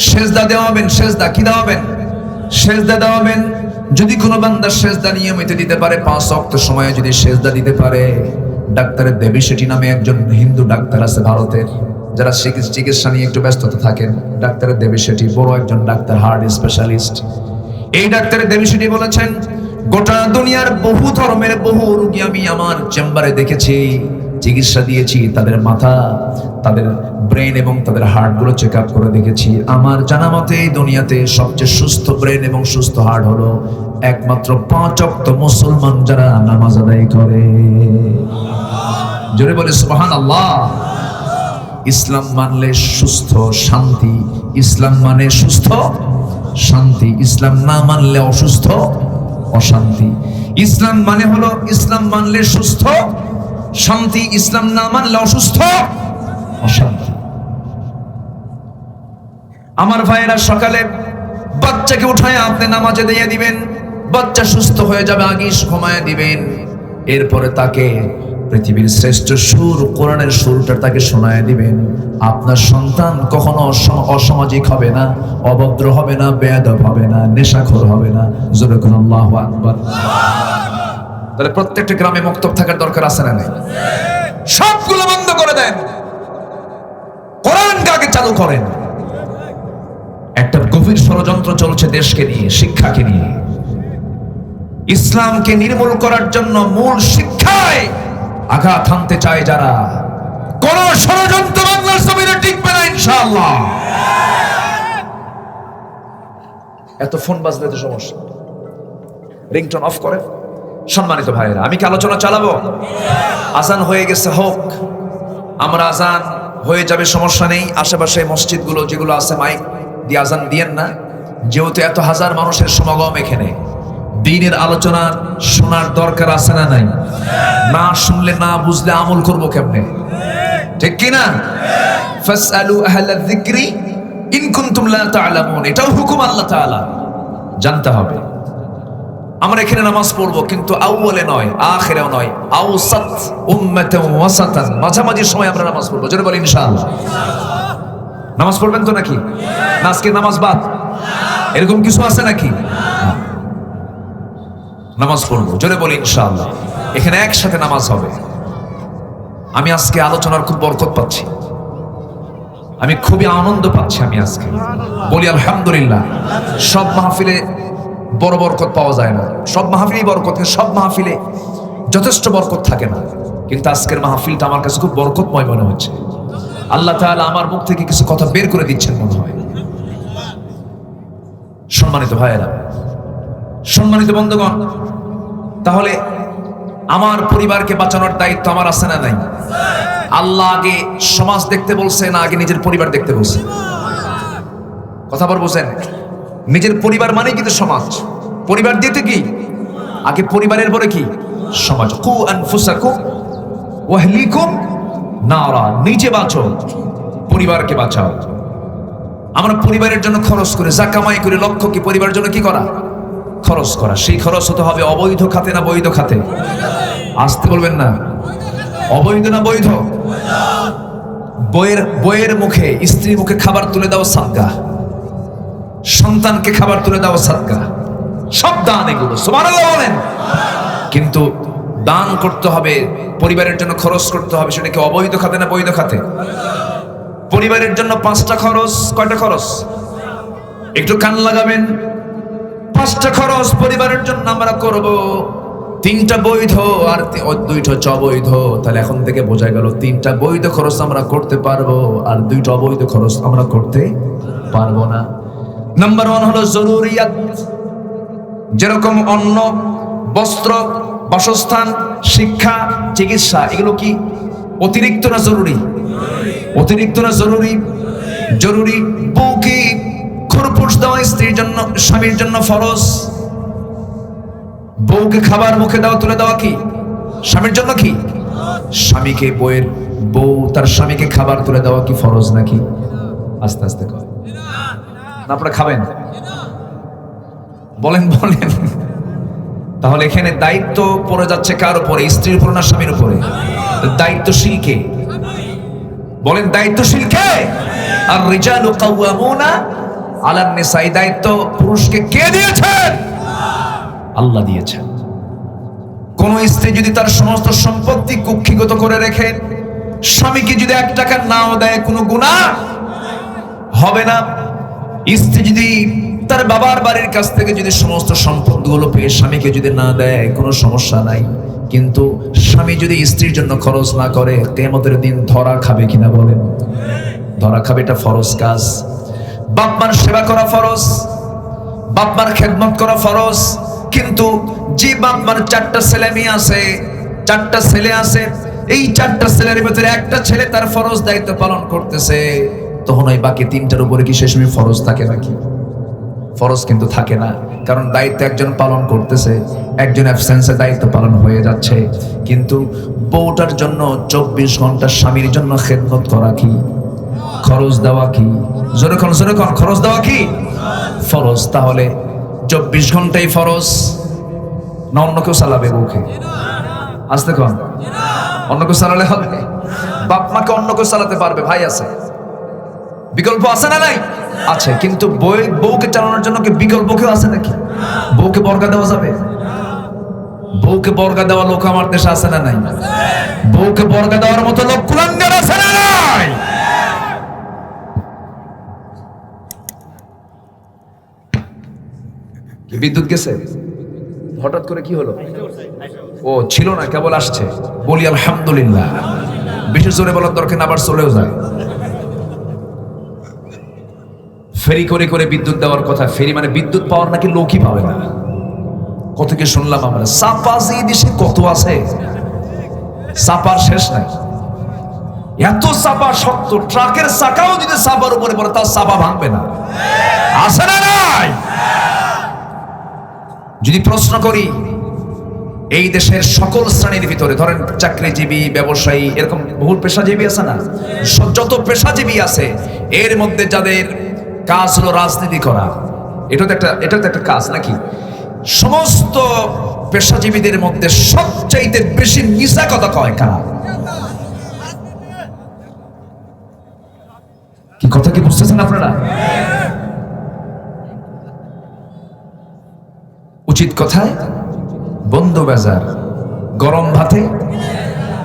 সেজদা দেওয়াবেন। সেজদা কি দেওয়াবেন? সেজদা দেওয়াবেন। যদি কোনো বান্দা সেজদা নিয়মিত দিতে পারে, 5 ওয়াক্ত সময়ে যদি সেজদা দিতে পারে, ডাক্তারের দেবী শেঠি নামে একজন হিন্দু ডাক্তার আছে ভারতের, যারা চিকিৎসা নিয়ে একটু ব্যস্ততা থাকেন, ডাক্তারের দেবী শেঠি বড় একজন ডাক্তার, হার্ট স্পেশালিস্ট। এই ডাক্তারের দেবী শেঠি বলেছেন, গোটা দুনিয়ার বহু ধর্মের বহু রোগী আমি আমার চেম্বারে দেখেছি, চিকিৎসা দিয়েছি, তাদের মাথা, তাদের ব্রেন এবং তাদের হার্ট গুলো চেক আপ করে দেখেছি। আমার জানা মতে এই দুনিয়াতে সবচেয়ে সুস্থ ব্রেন এবং সুস্থ হার্ট হলো একমাত্র 5 ওয়াক্ত মুসলমান যারা নামাজ আদায় করে। জোরে বলে সুবহানাল্লাহ। ইসলাম মানলে সুস্থ শান্তি, ইসলাম মানে সুস্থ শান্তি। ইসলাম না মানলে অসুস্থ অশান্তি। ইসলাম মানে হলো ইসলাম মানলে সুস্থ শান্তি, ইসলাম না মানলে অসুস্থ অশান্তি। আমার ভাইয়েরা, সকালে বাচ্চাকে উঠায় আপনি নামাজে দিয়ে দিবেন, বাচ্চা সুস্থ হয়ে যাবে, আগে ঘুমায় দিবেন। এরপরে তাকে পৃথিবীর শ্রেষ্ঠ সুর, কোরআনের সুরটা তাকে শোনায় দিবেন। আপনার সন্তান কখনো অসামাজিক হবে না, অভদ্র হবে না, বেয়াদব হবে না, নেশাখোর হবে না। জোরে কোন আল্লাহু আকবার। তাহলে প্রত্যেকটা গ্রামে মক্তব থাকার দরকার আছে না নাই? সবগুলো বন্ধ করে দেন, কোরআনকে আগে চালু করেন। একটা গভীর ষড়যন্ত্র চলছে দেশকে নিয়ে, শিক্ষাকে নিয়ে। ইসলামকে নির্মূল করার জন্য মূল শিক্ষায় আঘাত হানতে চায় যারা, কোন ষড়যন্ত্র বাংলার জমিনে টিকবে না ইনশাআল্লাহ। এত ফোন বাজলে তো সমস্যা, রিংটোন অফ করে। সম্মানিত ভাইয়েরা, আমি কি আলোচনা চালাবো? আজান হয়ে গেছে, হোক। আমরা আজান হয়ে যাবে, সমস্যা নেই। আশেপাশে মসজিদগুলো যেগুলো আছে মাইক দিয়ে আজান দিয়েন না, যেহেতু এত হাজার মানুষের সমাগম এখানে, দ্বীনের আলোচনা শোনার দরকার আছে না নাই? না শুনলে, না বুঝলে আমল করবো কেমনে? ঠিক কিনা? ফাসআলু আহলায যিকরি ইন কুনতুম লা তা'লামুন। এটাও হুকুম আল্লাহ তাআলা, জানতে হবে। আমরা এখানে নামাজ পড়বো, কিন্তু আউয়ালে নয়, আখিরেও নয়, আওসাত উম্মাতান ওয়াসাতান, মাঝামাঝি সময় আমরা নামাজ পড়বো। জোরে বলি ইনশাআল্লাহ। নামাজ পড়বেন তো নাকি? না আজকে নামাজ বাদ, এরকম কিছু আছে নাকি? নামাজ পড়বো, জোরে বলি ইনশাআল্লাহ। এখানে একসাথে নামাজ হবে। আমি আজকে আলোচনার খুব বরকত পাচ্ছি, আমি খুবই আনন্দ পাচ্ছি। আমি আজকে বলি আলহামদুলিল্লাহ। সব মাহফিলে বড় বরকত পাওয়া যায় না, সব মাহফিলেই বরকত, সব মাহফিলে যথেষ্ট বরকত থাকে না। কিন্তু আজকের মাহফিলটা আমার কাছে খুব বরকতময় মনে হচ্ছে। আল্লাহ তাআলা আমার মুখ থেকে কিছু কথা বের করে দিচ্ছেন মনে হয়। সম্মানিত ভাইয়েরা, সম্মানিত বন্ধুগণ, তাহলে আমার পরিবারকে বাঁচানোর দায়িত্ব আমার আছে না নাই? আল্লাহ আগে সমাজ দেখতে বলছে না আগে নিজের পরিবার দেখতে বলছে? কথা বল, বুঝেন? নিজের পরিবার মানে কিন্তু সমাজ। পরিবার দিতে কি আগে, পরিবারের পরে কি সমাজ। কু আনফুসাকুম ওয়া আহলিকুম নারা, নিজে বাঁচো, পরিবারকে বাঁচাও। আমরা পরিবারের জন্য খরচ করে, যা কামাই করে, লক্ষ্য কি পরিবারের জন্য কি করা? খরচ করা। সেই খরচ হতে হবে অবৈধ খাতে না বৈধ খাতে? আসতে বলবেন না, অবৈধ না বৈধ? বইয়ের মুখে, স্ত্রীর মুখে খাবার তুলে দাও সাদকা, সন্তানকে খাবার তুলে দাও সাদকা, সব দান এগুলো, সুবহানাল্লাহ বলেন। কিন্তু দান করতে হবে, পরিবারের জন্য খরচ করতে হবে, সেটা কি অবৈধ খাতে না বৈধ খাতে? পরিবারের জন্য 5টা খরচ। কয়টা খরচ? একটু কান লাগাবেন। 5টা খরচ পরিবারের জন্য আমরা করব, 3টা বৈধ আর 2টা অবৈধ। তাহলে এখন থেকে বোঝা গেল 3টা বৈধ খরচ আমরা করতে পারবো, আর 2টা অবৈধ খরচ আমরা করতে পারবো না। নাম্বার 1 হলো জরুরিয়াত, যেরকম অন্ন, বস্ত্র, বাসস্থান, শিক্ষা, চিকিৎসা, এগুলো কি অতিরিক্ত না জরুরি? অতিরিক্ত না জরুরি? জরুরি। বউকে খরপোশ দেওয়া স্ত্রীর জন্য, স্বামীর জন্য ফরজ। বউকে খাবার মুখে দেওয়া, তুলে দেওয়া কি স্বামীর জন্য কি? স্বামীকে বউ তার স্বামীকে খাবার তুলে দেওয়া কি ফরজ নাকি? আস্তে আস্তে কয় না, আপনারা খাবেন? বলেন বলেন। তাহলে এখানে দায়িত্ব পড়ে যাচ্ছে কার উপরে? স্ত্রীর উপর না স্বামীর উপরে? দায়িত্বশীল কে? বলেন দায়িত্বশীল কে? আর রিজালু কাওয়ামুনা আলান নিসা। এই দায়িত্ব পুরুষকে কে দিয়েছেন? আল্লাহ দিয়েছেন। কোন স্ত্রী যদি তার সমস্ত সম্পত্তি কুক্ষিগত করে রেখে স্বামীকে যদি 1 টাকা নাও দেয়, কোনো গুনাহ হবে না। স্ত্রী যদি তার বাবার বাড়ির কাছ থেকে যদি সমস্ত সম্পদগুলো পেয়ে স্বামীকে যদি না দেয়, কোনো সমস্যা নাই। কিন্তু স্বামী যদি স্ত্রীর জন্য খরচ না করে, কিয়ামতের দিন ধরা খাবে কিনা বলেন? ধরা খাবে। এটা ফরজ কাজ। বাপ মার সেবা করা ফরজ, বাপ মার খেদমত করা ফরজ। কিন্তু যে বাপ মার 4টা ছেলে মেয়ে আছে, 4টা ছেলে আছে, এই 4টা ছেলের ভিতরে একটা ছেলে তার ফরজ দায়িত্ব পালন করতেছে, তখন ওই বাকি 3টার উপরে কি শেষ সময় ফরজ থাকে নাকি? ফরজ কিন্তু থাকে না। কারণ দায়িত্ব একজন পালন করতেছে, একজন অ্যাবসেন্সে দায়িত্ব পালন হয়ে যাচ্ছে। কিন্তু বউটার জন্য 24 ঘন্টা স্বামীর জন্য খেদমত করা কি? খরচ দেওয়া কি? জোরে কোন খরচ দেওয়া কি ফরজ? তাহলে 24 ঘন্টাই ফরজ না অন্য কেউ চালাবে বউকে? আসতে কোন অন্য কেউ চালালে হবে? বাপ মাকে অন্য কেউ চালাতে পারবে? ভাই আছে, বিকল্প আছে না নাই? আছে। কিন্তু বউকে চালানোর জন্য কি বিকল্প কেউ আছে নাকি? বউকে বর্গা দেওয়া যাবে? বউকে বর্গা দেওয়া লোক আমার দেশে আছে না নাই? বউকে বর্গা দেওয়ার মতো লোক কুলাঙ্গার আছে না নাই? বিদ্যুৎ গেছে হঠাৎ করে, কি হলো? ও ছিল না, কেবল আসছে। বলি আলহামদুলিল্লাহ। বেশি জোরে বলার দরকার না, আবার চলেও যায়। ফেরি করে করে বিদ্যুৎ দেওয়ার কথা। ফেরি মানে বিদ্যুৎ পাওয়ার নাকি লোকই পাবে না। কত কি শুনলাম আমরা। চাপা যে দেশে কত আছে, চাপার শেষ নাই। এত চাপা শক্ত, ট্রাকের চাকাও যদি চাপার উপরে পড়ে তার চাপা ভাঙবে না। আছে না নাই? যদি প্রশ্ন করি, এই দেশের সকল শ্রেণীর ভিতরে ধরেন চাকরিজীবী, ব্যবসায়ী, এরকম বহু পেশাজীবী আছে না? যত পেশাজীবী আছে, এর মধ্যে যাদের কাজ হলো রাজনীতি করা, এটা তো একটা কাজ নাকি? সমস্ত পেশাজীবীদের মধ্যে সবচাইতে বেশি মিছা কথা কয় কারা? কি কথা কি বুঝতেছেন আপনারা? উচিত কথায় বন্ধ বাজার, গরম ভাতে।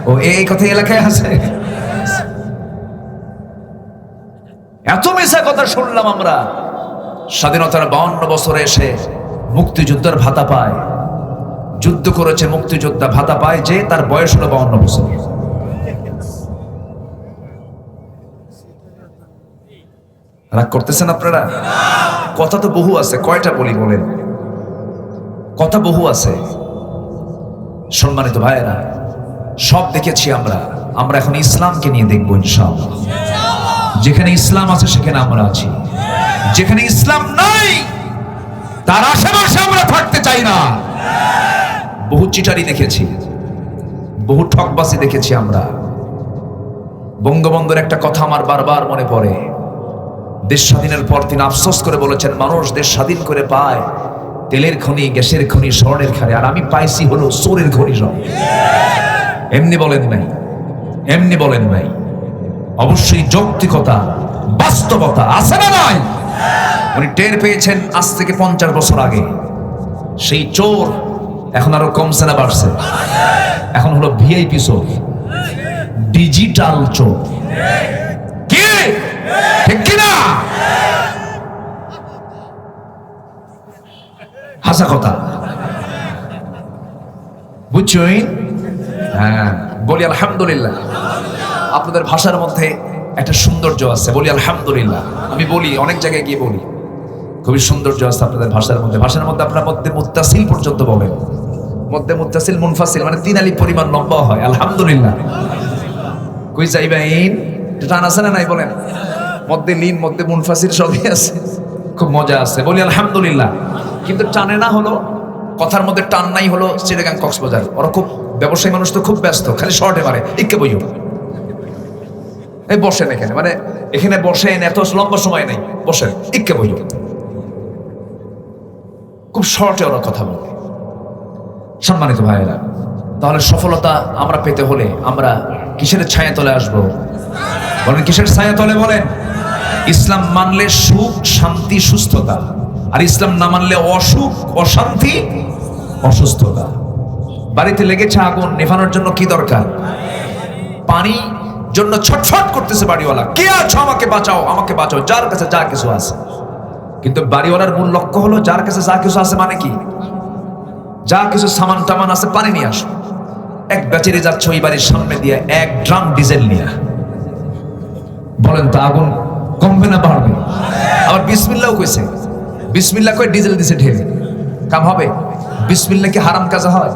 ও এই কথা এলাকায় আছে। এত মিছা কথা শুনলাম আমরা। স্বাধীনতার 52 বছরে এসে মুক্তিযোদ্ধার ভাতা পায়, যুদ্ধ করেছে মুক্তিযোদ্ধা, ভাতা পায় যে তার বয়স হলো 52 বছর। রাগ করতেছেন আপনারা? কথা তো বহু আছে, কয়টা বলি বলেন? কথা বহু আছে। সম্মানিত ভাইয়েরা, সব দেখেছি আমরা। এখন ইসলামকে নিয়ে দেখবো ইনশাআল্লাহ। যেখানে ইসলাম আছে সেখানে আমরা আছি, যেখানে ইসলাম নাই তার আশেপাশে আমরা থাকতে চাই না। বহু চিটারি দেখেছি, বহু ঠকবাজি দেখেছি আমরা। বঙ্গবন্ধুর একটা কথা আমার বারবার মনে পড়ে। দেশ স্বাধীনের পর তিনি আফসোস করে বলেছেন, মানুষ দেশ স্বাধীন করে পায় তেলের খনি, গ্যাসের খনি, স্বর্ণের খানি, আর আমি পাইছি হলো চোরের খনি সব। এমনি বলেন নাই। অবশ্যই যৌক্তিকতা, বাস্তবতা আছে না নাই? উনি টের পেয়েছেন আজ থেকে 50 বছর আগে সেই চোর এখন আরো কমছে না বাড়ছে? এখন হলো ভিআইপি চোর, ডিজিটাল চোর। কি ঠিক কিনা? হাসা কথা বুঝছই? হ্যাঁ, বলি আলহামদুলিল্লাহ। আপনাদের ভাষার মধ্যে একটা সৌন্দর্য আছে, বলি আলহামদুলিল্লাহ। আমি বলি, অনেক জায়গায় গিয়ে বলি, খুবই সৌন্দর্য আছে আপনাদের ভাষার মধ্যে। ভাষার মধ্যে আপনার মধ্যে মুত্তাসিল পর্যন্ত বলেন। মধ্যে মুত্তাসিল, মুনফাসিল মানে 3 আলিফ পরিমাণ লম্বা হয়। আলহামদুলিল্লাহ। কই যাইবাইন, টান আছে না নাই বলেন? মধ্যে লিন, মধ্যে মুনফাসির সবই আছে, খুব মজা আছে, বলি আলহামদুলিল্লাহ। কিন্তু টানে না হলো, কথার মধ্যে টান নাই হলো চিটাগাং কক্সবাজার। ওরা খুব ব্যবসায়ী মানুষ, তো খুব ব্যস্ত, খালি শর্টে মারে ইকে বইও, এই বসেন এখানে, মানে এখানে বসেন, এত লম্বা সময় নেই, বসেন ইকে বইও, খুব শর্টে ওরা কথা বলে। সম্মানিত ভাইয়েরা, তাহলে সফলতা আমরা পেতে হলে আমরা কিসের ছায়া তলে আসবো? বলেন কিসের ছায়া তলে? বলেন ইসলাম মানলে সুখ, শান্তি, সুস্থতা, আর ইসলাম না মানলে অসুখ, অশান্তি, অসুস্থতা। বাড়িতে লেগেছে আগুন, নেভানোর জন্য কি দরকার? পানি জন্য ছটফট করতেছে বাড়িওয়ালা, কে আছো আমাকে বাঁচাও, আমাকে বাঁচাও, যার কাছে যা কিছু আছে। কিন্তু বাড়িওয়ালার মূল লক্ষ্য হলো যার কাছে যা কিছু আছে মানে কি? যা কিছু সামান টামান আছে পানি নিয়ে আসো। এক বেচারি যাচ্ছে ওই বাড়ির সামনে দিয়ে 1 ড্রাম ডিজেল নিয়ে, বলেন তো আগুন কমবে না বাড়বে? আবার বিসমিল্লাহ কইছে, বিসমিল্লাহ কই ডিজেল দিছে ঢেলে, কাম হবে? বিসমিল্লাহ কি হারাম কাজা হয়?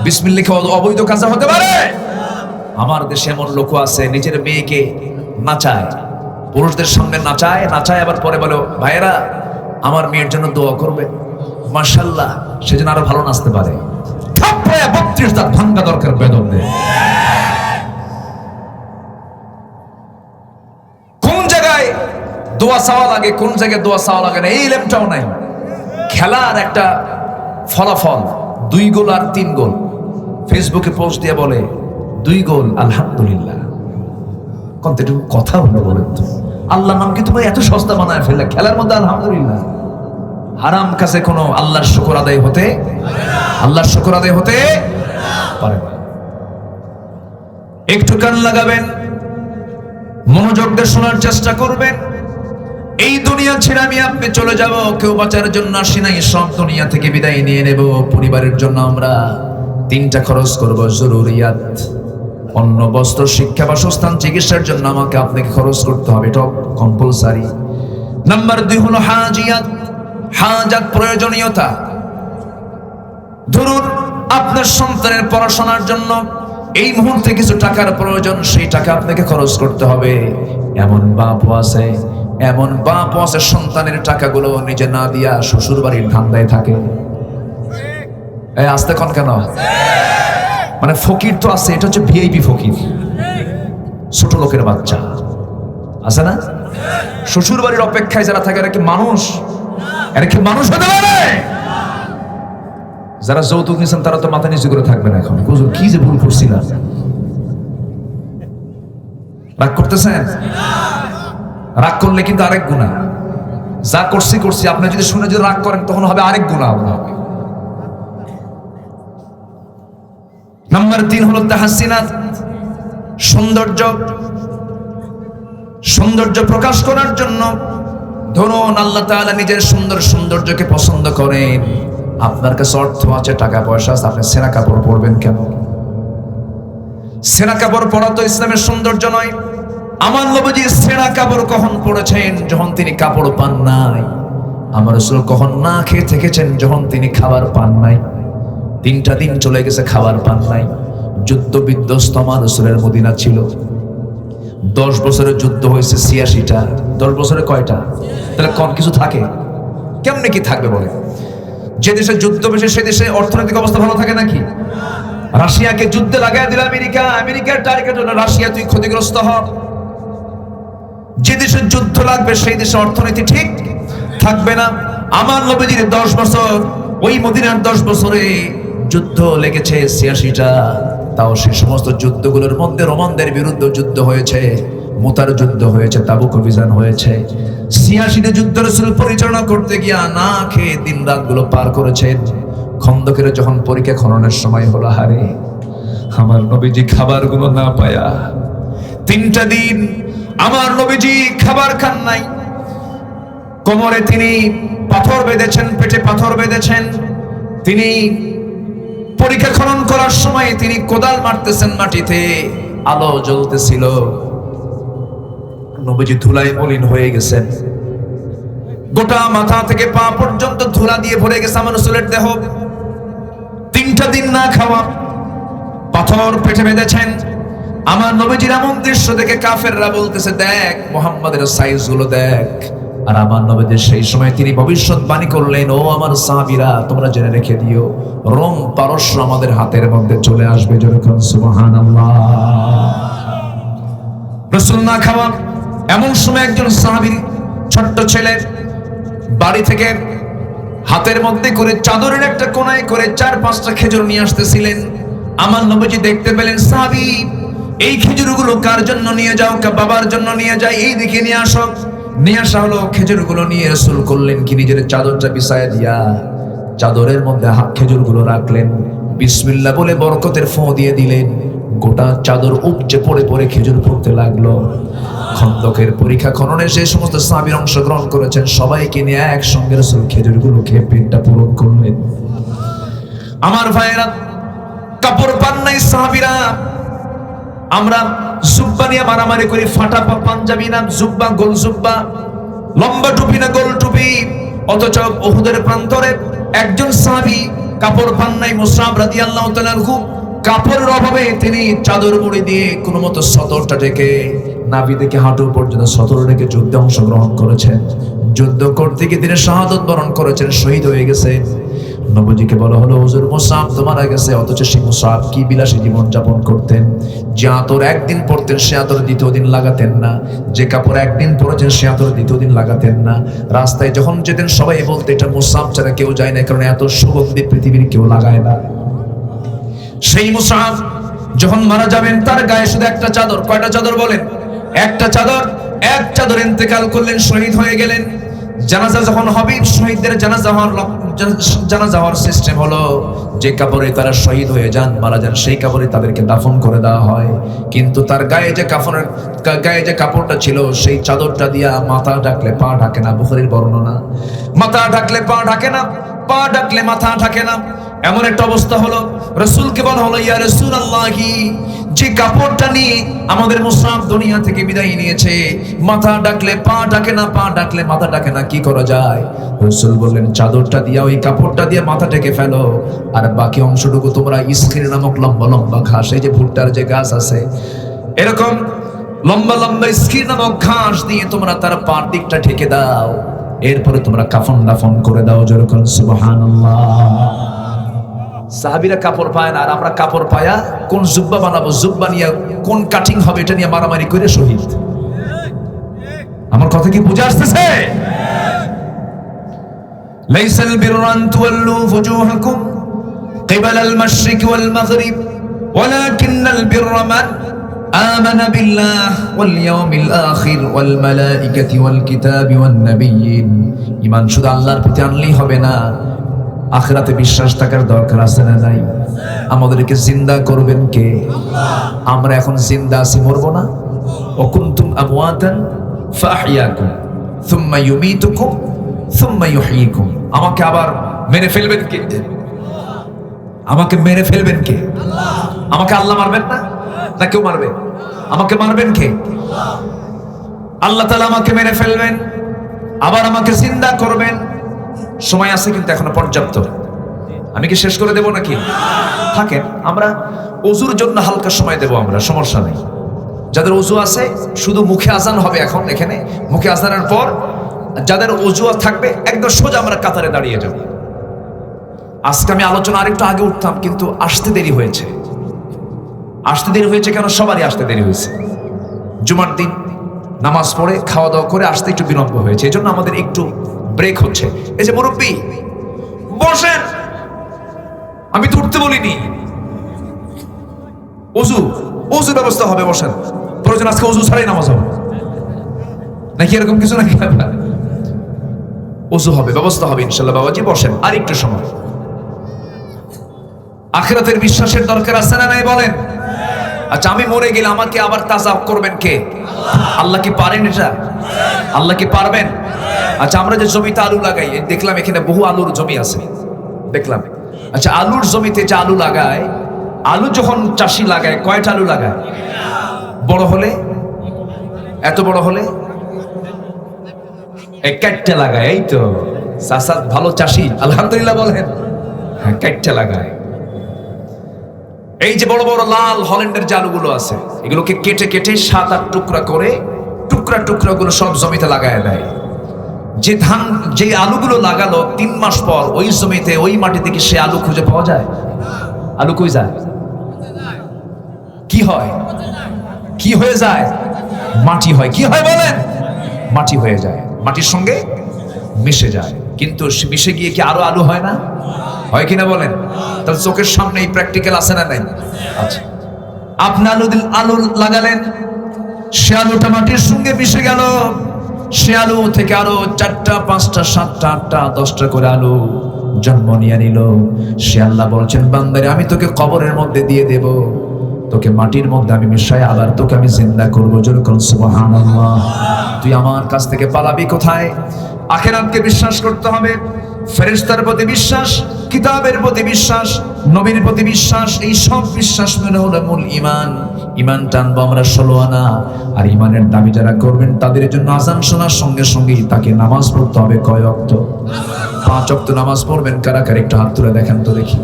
বিসমিল্লাহ কি অবৈধ কাজা হতে পারে? আমার দেশে এমন লোক আছে নিজের মেয়েকে নাচায়, পুরুষদের সামনে নাচায়, নাচায় আবার পরে বলো ভাইয়েরা আমার মেয়ের জন্য দোয়া করবে, মাশাআল্লাহ সে যেন আরো ভালো নাচতে পারে। 32 দাঁত ভাঙ্গা দরকার বেদমদের। কোন জায়গায় দোয়া চাওয়া লাগে, কোন জায়গায় দোয়া চাওয়া লাগে না, এই লেমটাও নাই। খেলার একটা ফলাফল 2 গোল আর 3 গোল, ফেসবুকে পোস্ট দিয়ে বলে 2 গোল আলহামদুলিল্লাহ। কতটুকু কথা হলো বলেন তো? আল্লাহ নামকে তোমরা এত সস্তা বানায় ফেললে, খেলার মধ্যে আলহামদুলিল্লাহ। হারাম কাছে কোনো আল্লাহর শুকর আদায় হতে, আল্লাহর শুকর আদায় হতে পারে না। একটু কান লাগাবেন, মনোযোগ দিয়ে শোনার চেষ্টা করবেন। এই দুনিয়া ছেড়ে আমি আপনি চলে যাব, কেউ বাঁচার জন্য আসি নাই, সব দুনিয়া থেকে বিদায় নিয়ে নেব। পরিবারের জন্য আমরা 3টা খরচ করব, জরুরিয়াত, অন্ন, বস্ত্র, শিক্ষা, বাসস্থান, চিকিৎসার জন্য আমাকে আপনাকে খরচ করতে হবে, এটা কম্পালসারি। নাম্বার 2 হলো হাজিয়াত, হাজাত, প্রয়োজনীয়তা। ধরুন আপনার সন্তানের পড়াশোনার জন্য এই মুহূর্তে কিছু টাকার প্রয়োজন, সেই টাকা আপনাকে খরচ করতে হবে। এমন বাপও আছে, এমন বাপও আছে সন্তানের টাকাগুলো নিজে না দিয়া শ্বশুর বাড়ির ধান্দায় থাকে। আসতে কোন কেন? মানে ফকির তো আছে, এটা হচ্ছে ভিআইপি ফকির, ছোট লোকের বাচ্চা আছে না? শ্বশুর বাড়ির অপেক্ষায় যারা থাকে এরা কি মানুষ? এরা কি মানুষ হতে পারে? যারা যৌতুক নিয়েছেন তারা তো মাথা নিচু করে থাকবে না। এখন কি যে ভুল করছিলাম, রাগ করতেছেন? রাগ করলে কিন্তু আরেক গুনাহ। যা করছি আপনি যদি শুনে যদি রাগ করেন তখন হবে আরেক গুনাহ হবে। নাম্বার 3 হলো তাহসিনাত, সৌন্দর্য। সৌন্দর্য প্রকাশ করার জন্য ধরুন আল্লাহ তাআলা নিজের সৌন্দর্যকে পছন্দ করেন। আপনার কাছে অর্থ আছে, টাকা পয়সা আছে, আপনি ছেঁড়া কাপড় পরবেন কেন? ছেঁড়া কাপড় পরা তো ইসলামের সৌন্দর্য নয়। আমার নবীজি ছেঁড়া কাপড় কখন পরেছেন? যখন তিনি কাপড় পান নাই। আমার রাসূল কখন না খেয়ে থেকেছেন? যখন তিনি খাবার পান নাই। 3টা দিন চলে গেছে খাবার পান নাই। যুদ্ধ বিধ্বস্ত আমার রাসূলের মদিনা ছিল। 10 বছরের যুদ্ধ হয়েছে 86টা। 10 বছরে কয়টা? তাহলে কম কিছু থাকে? কেমনে কি থাকবে বলে? যে দেশে যুদ্ধ বেশি সে দেশে অর্থনৈতিক অবস্থা ভালো থাকে নাকি? রাশিয়াকে যুদ্ধে লাগাই দিল আমেরিকা, আমেরিকার টার্গেট হলো রাশিয়া, তুই ক্ষতিগ্রস্ত হ। যে দেশে যুদ্ধ লাগবে সেই দেশে অর্থনীতি ঠিক থাকবে না। আমার নবীজির 10 বছর, ওই মদিনার 10 বছরে যুদ্ধ লেগেছে 86টা। তাও সেই সমস্ত যুদ্ধগুলোর মধ্যে রোমানদের বিরুদ্ধে যুদ্ধ হয়েছে, মুতার যুদ্ধ হয়েছে, তাবুক অভিযান হয়েছে। 86টা যুদ্ধ রাসূল পরিচালনা করতে গিয়া না খেয়ে দিন রাতগুলো পার করেছেন। খন্দকের যখন পরীক্ষা খননের সময় হলো, হারে আমার নবীজি খাবারগুলো না পায়া 3টা দিন আমার নবীজি খাবার খান নাই। কোমরে তিনি পাথর বেঁধেছেন, পেটে পাথর বেঁধেছেন। তিনি পরীক্ষা খনন করার সময় তিনি কোদাল মারতেছেন মাটিতে, আলো জ্বলতেছিল। নবীজি ধুলায় মলিন হয়ে গেছেন, গোটা মাথা থেকে পা পর্যন্ত ধুলা দিয়ে ভরে গেছে আমার রাসূলের দেহ। 3টা দিন না খাওয়া, পাথর পেটে বেঁধেছেন। আমার নবীজির এমন দৃশ্য দেখে কাফেররা বলতেছে, দেখ মুহাম্মাদের সাইজ গুলো দেখ। আর আমার নবীজি সেই সময় তিনি ভবিষ্যৎবাণী করলেন, ও আমার সাহাবীরা তোমরা জেনে রেখে দিও, রোম পারস্য আমাদের হাতের মধ্যে চলে আসবে। যেরকম সুবহানাল্লাহ। রাসূল না খাওয়া এমন সময় একজন সাহাবী ছোট্ট ছেলে বাড়ি থেকে হাতের মধ্যে করে চাদরের একটা কোনায় করে 4-5টা খেজুর নিয়ে আসতেছিলেন। আমার নবীজি দেখতে পেলেন, সাহাবী এই খেজুরগুলো কার জন্য নিয়ে যাও? বাবার জন্য নিয়ে যাই, এই দিকে নিয়ে আসো। নিয়ে আসা হলো, খেজুরগুলো নিয়ে রাসূল করলেন কি, নিজের চাদরটা বিছায়া দিয়া চাদরের মধ্যে খেজুরগুলো রাখলেন, বিসমিল্লাহ বলে বরকতের ফোঁ দিয়ে দিলেন। গোটা চাদর উপচে পড়ে পড়ে খেজুর পড়তে লাগলো। খন্দকের পরীক্ষা খননে যে সমস্ত সাহাবী অংশগ্রহণ করেছেন সবাইকে নিয়ে একসঙ্গে রাসূল খেজুরগুলো খেয়ে পেটটা পূরণ করলেন। আমার ভাইয়েরা, কাপড় পান নাই সাহাবীরা। আমরা জুব্বা নিয়ে মারামারি করি, ফাটা পাঞ্জাবি না জুব্বা, গোল জুব্বা, লম্বা টুপি না গোল টুপি। অথচ উহুদের প্রান্তরে একজন সাহাবী কাপড় পান নাই, মুসআব রাদিয়াল্লাহু তাআলা আনহু, কাপড়ের অভাবে তিনি চাদর মুড়ি দিয়ে কোনো মতো সতরটা ঢেকে, নাভি থেকে হাঁটু পর্যন্ত সতর ঢেকে যুদ্ধে অংশগ্রহণ করেছেন। যুদ্ধ করতে গিয়ে তিনি শাহাদত বরণ করেছেন, শহীদ হয়ে গেছেন। নবীজিকে বলা হলো, হুজুর মুসআব তো মারা গেছে। অথচ সেই মুসআব কি বিলাসী জীবন যাপন করতেন। যে আতর একদিন পরতেন সে আতর দ্বিতীয় দিন লাগাতেন না, যে কাপড় একদিন পরেছেন সে আতর দ্বিতীয় দিন লাগাতেন না। রাস্তায় যখন যেতেন সবাই বলতো এটা মুসআব ছাড়া কেউ যায় না, কারণ এত সুগন্ধি পৃথিবীর কেউ লাগায় না। সেই মুসআব যখন মারা যাবেন তার গায়ে শুধু একটা চাদর। কয়টা চাদর বলেন? একটা চাদর। এক চাদর ইন্তেকাল করলেন, শহীদ হয়ে গেলেন। জানাজা যখন হবে, শহীদদের জানাজা হওয়ার সিস্টেম হলো, যে কাপড়ে তারা শহীদ হয়ে যান, মারা যান, সেই কাপড়ে তাদেরকে দাফন করে দেওয়া হয়। কিন্তু তার গায়ে যে কাপড়টা ছিল সেই চাদরটা দিয়া মাথা ঢাকলে পা ঢাকে না। বুখারীর বর্ণনা, মাথা ঢাকলে পা ঢাকে না, পা ঢাকলে মাথা ঢাকে না। এমন একটা অবস্থা হলো, রাসূলকে বলা হলো, ইয়া রাসূলুল্লাহি, যে কাপড়টা নিয়ে আমাদের মুসআব দুনিয়া থেকে বিদায় নিয়েছে, মাথা ডাকলে পা ডাকে না, পা ডাকলে মাথা ডাকে না, কি করা যায়? রাসূল বললেন, চাদরটা দিয়া ওই কাপড়টা দিয়ে মাথা ঢেকে ফেলো, আর বাকি অংশটুকু তোমরা ইসখির নামক লম্বা লম্বা ঘাস, এই যে ভুট্টার যে গাছ আছে, এরকম লম্বা লম্বা ইসখির নামক ঘাস দিয়ে তোমরা তার পার দিকটা ঢেকে দাও। এরপরে তোমরা কাফন দাফন করে দাও। যেরকম সুবহানাল্লাহ। সাহাবীরা কাপড় পায় না, আর আমরা কাপড় পায়া কোন জুব্বা বানাবো, জুব্বা নিয়ে কোন কাটিং হবে এটা নিয়ে মারামারি করে শহীদ। আমার কথা কি বুঝে আসতেছে? লাইসাল বিররান তুওয়াল্লু ফুজুহাকুম কিবালাল মাশরিক ওয়াল মাগরিব ওয়ালাকিন্নাল বিররা মান আমানা বিল্লাহ ওয়াল ইয়াউমিল আখির ওয়াল মালাইকাতি ওয়াল কিতাবি ওয়ান নাবিয়্যিন। ঈমান শুধু আল্লাহর প্রতি আনলেই হবে না, আখিরাতে বিশ্বাস থাকার দরকার আছে না নাই? আমাদেরকে জিন্দা করবেন কে? আমরা এখন জিন্দা আছি, মরবো না। ও কুনতুম আমওয়াতান ফাহইয়াকুম সুম্মা ইউমীতুকুম সুম্মা ইউহয়িকুম। আমাকে আবার মেরে ফেলবেন কে? আমাকে মেরে ফেলবেন কে? আমাকে আল্লাহ মারবেন না, না কেউ মারবে? আমাকে মারবেন কে? আল্লাহ তাআলা আমাকে মেরে ফেলবেন, আবার আমাকে জিন্দা করবেন। সময় আছে কিন্তু এখনো পর্যাপ্ত। আমি কি শেষ করে দেব নাকি? থাকেন, আমরা ওযুর জন্য হালকা সময় দেব, আমরা সমস্যা নেই। যাদের ওযু আছে শুধু মুখে আজান হবে এখন, এখানে মুখে আজানের পর যাদের ওযু থাকবে একদম সোজা আমরা কাতারে দাঁড়িয়ে যাব। আজকে আমি আলোচনা আরেকটু আগে উঠতাম, কিন্তু আসতে দেরি হয়েছে। আসতে দেরি হয়েছে কেন? সবারই আসতে দেরি হয়েছে। জুমার দিন নামাজ পড়ে খাওয়া দাওয়া করে আসতে একটু বিলম্ব হয়েছে, এই জন্য আমাদের একটু ব্রেক হচ্ছে। এই যে মুরব্বী বসেন, আমি তো উঠতে বলিনি। ওযু ব্যবস্থা হবে, বসেন। প্রয়োজন আজকে ওযু ছাড়াই নামাজ হবে নাকি এরকম কিছু নাকি? ওযু হবে, ব্যবস্থা হবে ইনশাআল্লাহ। বাবাজি বসেন, আর একটু সময়। আখিরাতের বিশ্বাসের দরকার আছে না নাই বলেন? আচ্ছা, আমি মরে গেলে আমাকে আবার তাজা করবেন কে? আল্লাহ কি পারেন এটা? আল্লাহ কি পারবেন? আচ্ছা, আমরা যে জমিতে আলু লাগাই, দেখলাম এখানে বহু আলুর জমি আছে, দেখলাম। আচ্ছা, আলুর জমিতে যে আলু লাগায়, আলু যখন চাষি লাগায় কয়টা আলু লাগায়? বড় হলে, এত বড় হলে একটা লাগায়। এই তো চাষা ভালো চাষি, আলহামদুলিল্লাহ বলেন। হ্যাঁ, একটা লাগায়। এই যে বড় বড় লাল হল্যান্ডের যে আলুগুলো আছে, এগুলোকে কেটে কেটে 7-8 টুকরা করে টুকরা গুলো সব জমিতে লাগায় দেয়। যে ধান, যে আলুগুলো লাগালো 3 মাস পর ওই জমিতে, ওই মাটিতে কি সে আলু খুঁজে পাওয়া যায়? আলু কই যায়? কি হয়? কি হয়ে যায়? মাটি হয়। কি হয় বলেন? মাটি হয়ে যায়, মাটির সঙ্গে মিশে যায়। কিন্তু মিশে গিয়ে কি আরো আলু হয় না? হয় কিনা বলেন? তাহলে চোখের সামনে এই প্র্যাকটিক্যাল আছে না নাই? আচ্ছা, আপনি আলু লাগালেন, সে আলুটা মাটির সঙ্গে মিশে গেল, সে আলু থেকে আরো 4টা 5টা 7টা 8টা 10টা করে আলু জন্ম নিয়ে নিল। সে আল্লাহ বলছেন, বান্দারে আমি তোকে কবরের মধ্যে দিয়ে দেব, তোকে মাটির মধ্যে আমি মিশাই আবার তোকে আমি জিন্দা করবো। জোরে বলুন সুবহানাল্লাহ। তুই আমার কাছ থেকে পালাবি কোথায়? আখিরাতকে বিশ্বাস করতে হবে, ফেরেশতার প্রতি বিশ্বাস, কিতাবের প্রতি বিশ্বাস, নবীর প্রতি বিশ্বাস, এই সব বিশ্বাস মেনে হলো মূল ঈমান। ঈমান টানবো আমরা 16 আনা। আর ঈমানের দাবি যারা করবেন তাদের জন্য আযান শোনার সঙ্গে সঙ্গেই তাকে নামাজ পড়তে হবে। কয় ওয়াক্ত? 5 ওয়াক্ত নামাজ পড়বেন। কারা কারা একটু হাত তুলে দেখান তো দেখি।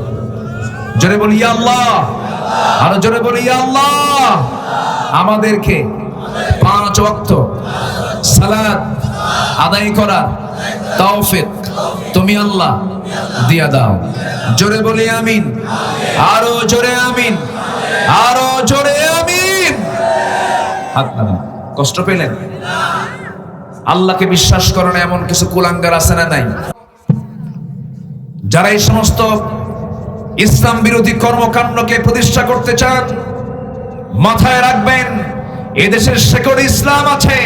জোরে বলি ইয়া আল্লাহ, আরো জোরে বলি ইয়া আল্লাহ। আমাদেরকে 5 ওয়াক্ত সালাত আদায় করার তৌফিক তুমি আল্লাহ দিয়া দাও। জোরে বলি আমিন, আরো জোরে আমিন, আরো জোরে আমিন। হাত নামান। কষ্ট পেলেন? আল্লাহকে বিশ্বাস করেন এমন কিছু কুলাঙ্গার আছে না নাই? যারা এই সমস্ত ইসলাম বিরোধী কর্মকাণ্ডকে প্রতিষ্ঠা করতে চান, মাথায় রাখবেন এদেশের শেকড়ে ইসলাম আছে,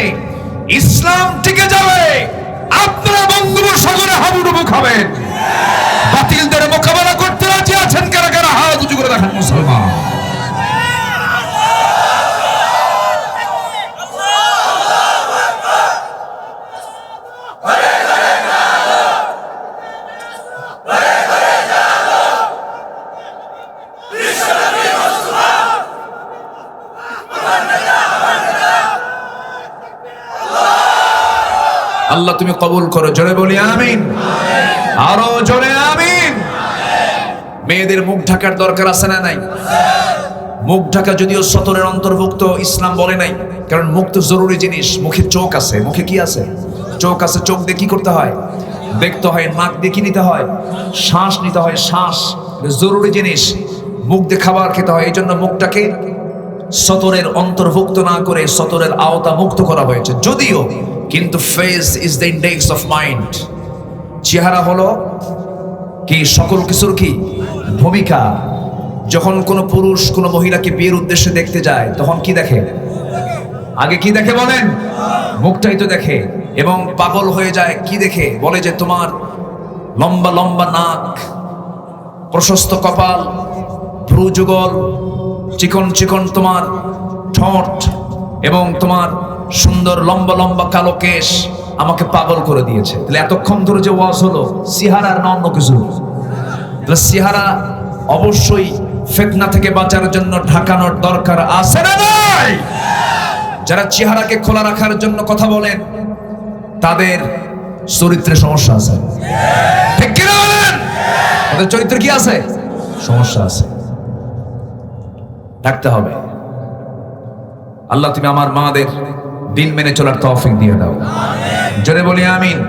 ইসলাম টিকে যাবে। আপনারা বঙ্গোপসাগরে হাবুডুবু খাবেন। বাতিলদের মোকাবেলা করতে রাজি আছেন কারা কারা? হাত উঁচু করে দেখেন মুসলমান। আল্লাহ তুমি কবুল করো। জোরে বলি আমিন, আরো জোরে আমিন। মেয়েদের মুখ ঢাকার দরকার আছে না নাই? মুখ ঢাকা যদিও সতরের অন্তর্ভুক্ত, ইসলাম বলে নাই, কারণ মুখ তো জরুরি জিনিস। মুখে চোখ আছে, মুখে কি আছে? চোখ আছে। চোখ দিয়ে কি করতে হয়? দেখতে হয়। নাক দিয়ে কি নিতে হয়? শ্বাস নিতে হয়। শ্বাস জরুরি জিনিস। মুখ দিয়ে খাবার খেতে হয়। এই জন্য মুখটাকে সতরের অন্তর্ভুক্ত না করে সতরের আওতা মুক্ত করা হয়েছে যদিও, কিন্তু face is the index of mind. চেহারা হলো কি সকল কিছুর কি ভূমিকা। যখন কোনো পুরুষ কোনো মহিলাকে বিয়ের উদ্দেশ্যে দেখতে যায় তখন কি দেখে? আগে কি দেখে বলেন? মুখটাই তো দেখে। এবং পাগল হয়ে যায় কি দেখে? বলে যে তোমার লম্বা লম্বা নাক, প্রশস্ত কপাল, ভ্রু যুগল, চিকন চিকন তোমার ঠোঁট এবং তোমার সুন্দর লম্বা লম্বা কালো কেশ আমাকে পাগল করে দিয়েছে। তাহলে এতক্ষণ ধরে যে ওয়াজ হলো চেহারার না অন্য কিছু? তাহলে চেহারা অবশ্যই ফিতনা থেকে বাঁচার জন্য ঢাকানোর দরকার আছে না নাই? যারা চেহারাকে খোলা রাখার জন্য কথা বলেন তাদের চরিত্রে সমস্যা আছে। ঠিক কি না বলেন? তাদের চরিত্রে কি আছে? সমস্যা আছে। ডাকতে হবে। আল্লাহ তুমি আমার মাদের দিন মেনে চলার তৌফিক দিয়ে দাও। জোরে বলি আমিন।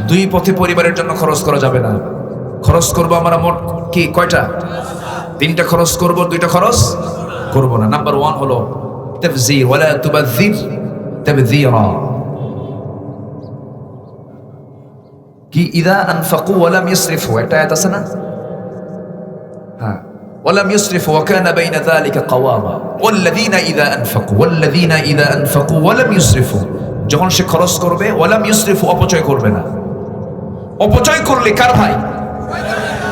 2 পথে পরিবারের জন্য খরচ করা যাবে না। খরচ করব আমরা মোট কি কয়টা? 3টা খরচ করব, 2টা খরচ করব না। নাম্বার 1 হলো তাবযীর, ওয়ালা তুবাযযির তাবযীরা। কি ইযা আনফাকু ওয়া লাম ইসরিফু, একটা আয়াত আছে না? হ্যাঁ, ولم يسرفوا وكان بين ذلك قواما والذين إذا أنفقوا ولم يسرفوا। যখন সে খরচ করবে ওয়ালাম ইউসরিফু, অপচয় করবে না। অপচয় করলে কার ভাই?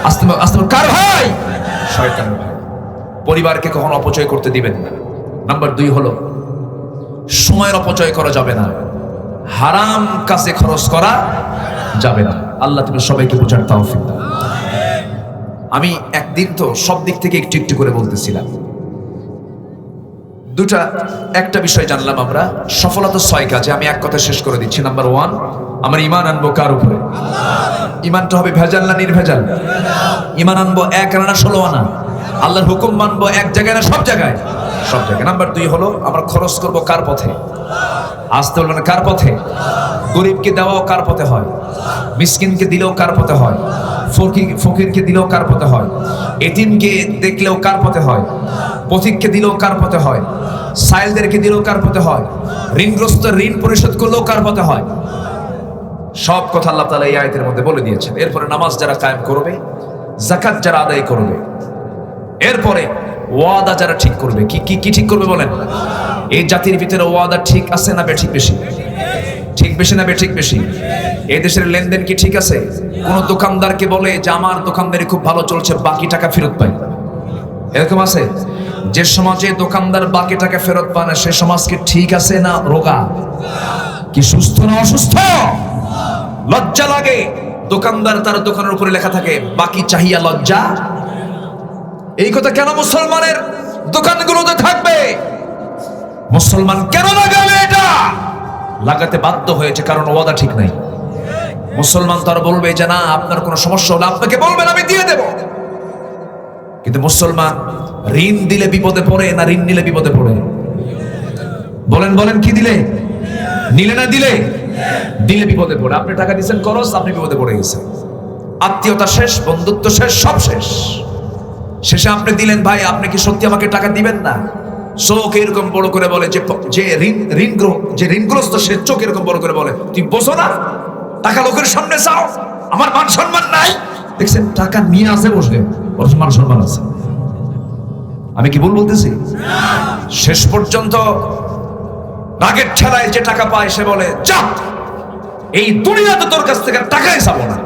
আস্তে আস্তে কার ভাই? শয়তানের ভাই। পরিবারকে কখনো অপচয় করতে দিবেন না। নাম্বার 2 হলো সময়ের অপচয় করা যাবে না। হারাম কাজে খরচ করা যাবে না। আল্লাহ তুমি সবাইকে বোঝার তৌফিক দাও। আমি একদিন তো সব দিক থেকে একটু একটু করে বলতেছিলাম। একটা বিষয় জানলাম আমরা, সফলতা 6 কাজে। আমি এক কথা শেষ করে দিচ্ছি। নাম্বার 1, আমার ঈমান আনবো কার উপরে? ঈমানটা হবে ভেজাল না নির্ভেজাল? ঈমান আনবো 1 আনা না 16 আনা? আল্লাহর হুকুম মানবো এক জায়গায় না সব জায়গায়? সব জায়গায়। নাম্বার 2 হলো আমরা খরচ করব কার পথে? আসতে বলবেন কার পথে? গরিবকে দেওয়াও কার পথে হয়? মিসকিনকে দিলেও কার পথে হয়? ফকিরকে দিলেও কার পথে হয়? এতিমকে দেখলেও কার পথে হয়? পথিককে দিলেও কার পথে হয়? সাইলদেরকে দিলেও কার পথে হয়? ঋণগ্রস্ত ঋণ পরিশোধ করলেও কার পথে হয়? সব কথা আল্লাহ তাআলা এই আয়াতের মধ্যে বলে দিয়েছেন। এরপরে নামাজ যারা কায়েম করবে, যাকাত যারা আদায় করবে, এরপরে ওয়াদা যারা ঠিক করবে, কি ঠিক করবে বলেন? এই জাতির ভিতরে ওয়াদা ঠিক আছে না বেঠিক বেশি? ঠিক বেশি না বেঠিক বেশি? এই দেশের লেনদেন কি ঠিক আছে? কোন দোকানদারকে বলে যে আমার দোকানদারি খুব ভালো চলছে, বাকি টাকা ফেরত পাই, এরকম আছে? যে সমাজে দোকানদার বাকি টাকা ফেরত পায় না, সে সমাজ কি ঠিক আছে না রোগা? কি সুস্থ না অসুস্থ? লজ্জা লাগে। দোকানদার তার দোকানের উপরে লেখা থাকে বাকি চাহিয়া লজ্জা। এই কথা কেন মুসলমানের দোকানগুলোতে থাকবে? মুসলমান কেন লাগাবে এটা? লাগাতে বাধ্য হয়েছে কারণ ওয়াদা ঠিক নাই। মুসলমান তার বলবে যে না, আপনার কোনো সমস্যা হলে আপনাকে বলবেন, আমি দিয়ে দেব। কিন্তু মুসলমান ঋণ দিলে বিপদে পড়ে না ঋণ নিলে বিপদে পড়ে? বলেন কি দিলে? নিলে না দিলে? দিলে বিপদে পড়ে। আপনি টাকা দিচ্ছেন খরচ, আপনি বিপদে পড়ে গেছেন। আত্মীয়তা শেষ, বন্ধুত্ব শেষ, সব শেষ। শেষে আপনি দিলেন, ভাই আপনি কি সত্যি আমাকে টাকা দিবেন না? চোখ এরকম বড় করে বলে, যে ঋণগ্রস্ত সে চোখ এরকম বড় করে বলে, তুই বোঝো না টাকা লোকের সামনে চাও, আমার মান সম্মান নাই। দেখছেন, টাকা নিয়ে আসে বসলে ওর মান সম্মান আছে। আমি কি ভুল বলতেছি? শেষ পর্যন্ত রাগের ঠেলায় যে টাকা পায় সে বলে, যা এই দুনিয়াতে তোর কাছ থেকে টাকাই চাবো না,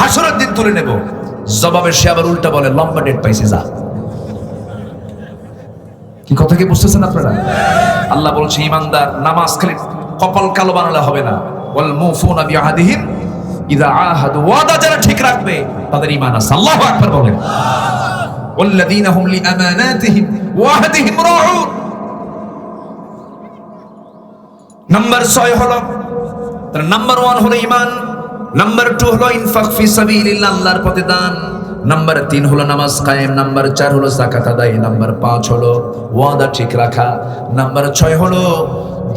হাসরের দিন তুলে নেব। জবাবে সে আবার উল্টা বলে, লম্বা ডেট পাইছে, যা। কি কথা কি বুঝতেছেন আপনারা? আল্লাহ বলছে ঈমানদার নামাজ খালি কপাল কালো বানালে হবে না। ওয়াল মুফুনা বিআহদিহিম ইযা আহাদু, ওয়াদা যারা ঠিক রাখবে তাদের ঈমান আছে। আল্লাহু আকবার বলেন। ওয়াল্লাযীনা হুম লিআমানাতিহিম ওয়া আহদিহিম রাউন। নাম্বার 6 হলো, নাম্বার 1 হলো ঈমান, নাম্বার 2 হলো ইনফাক ফি সাবিলিল্লাহ, আল্লাহর পথে দান, নাম্বার 3 হলো নামাজ কায়েম, নাম্বার 4 হলো যাকাত আদায়, নাম্বার 5 হলো ওয়াদা ঠিক রাখা, নাম্বার 6 হলো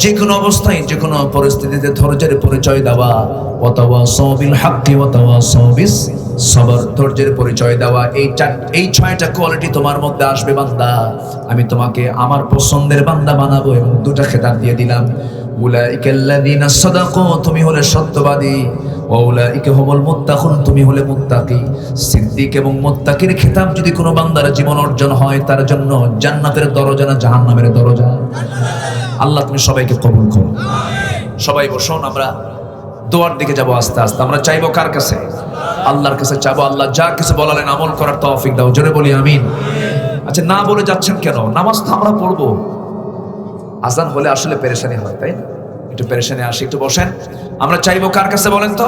যে কোনো অবস্থায় যে কোনো পরিস্থিতিতে ধৈর্যের পরিচয় দেওয়া। ওয়াতাওয়াসাউ বিল হাক্কি ওয়াতাওয়াসাউ বিস সবর, ধৈর্যের পরিচয় দেওয়া। এই 6টা কোয়ালিটি তোমার মধ্যে আসবে বান্দা, আমি তোমাকে আমার পছন্দের বান্দা বানাবো। এবং 2টা খেতাব দিয়ে দিলাম, উলাইকাল্লাযীনা সাদাকু, তুমি হলে সত্যবাদী, ওয়া উলাইকা হুমুল মুত্তাকুন, তুমি হলে মুত্তাকি। সিদ্দিক এবং মুত্তাকির খেতাব যদি কোনো বান্দার জীবন অর্জন হয়, তার জন্য জান্নাতের দরজা না জাহান্নামের দরজা? আল্লাহ তুমি সবাইকে কবুল করো। সবাই বসুন, আমরা দোয়ার দিকে যাব আস্তে আস্তে। আমরা চাইবো কার কাছে? আল্লাহর কাছে চাইবো, আল্লাহ যা কিছু বলালেন আমল করার তৌফিক দাও। জোরে বলি আমিন। আচ্ছা, না বলে যাচ্ছেন কেন? নামাজ তো আমরা পড়বো, আজান হলে আসলে পেরেশানি হয়, তাই না? একটু পেরেশানি আসে, একটু বসেন। আমরা চাইবো কার কাছে বলেন তো?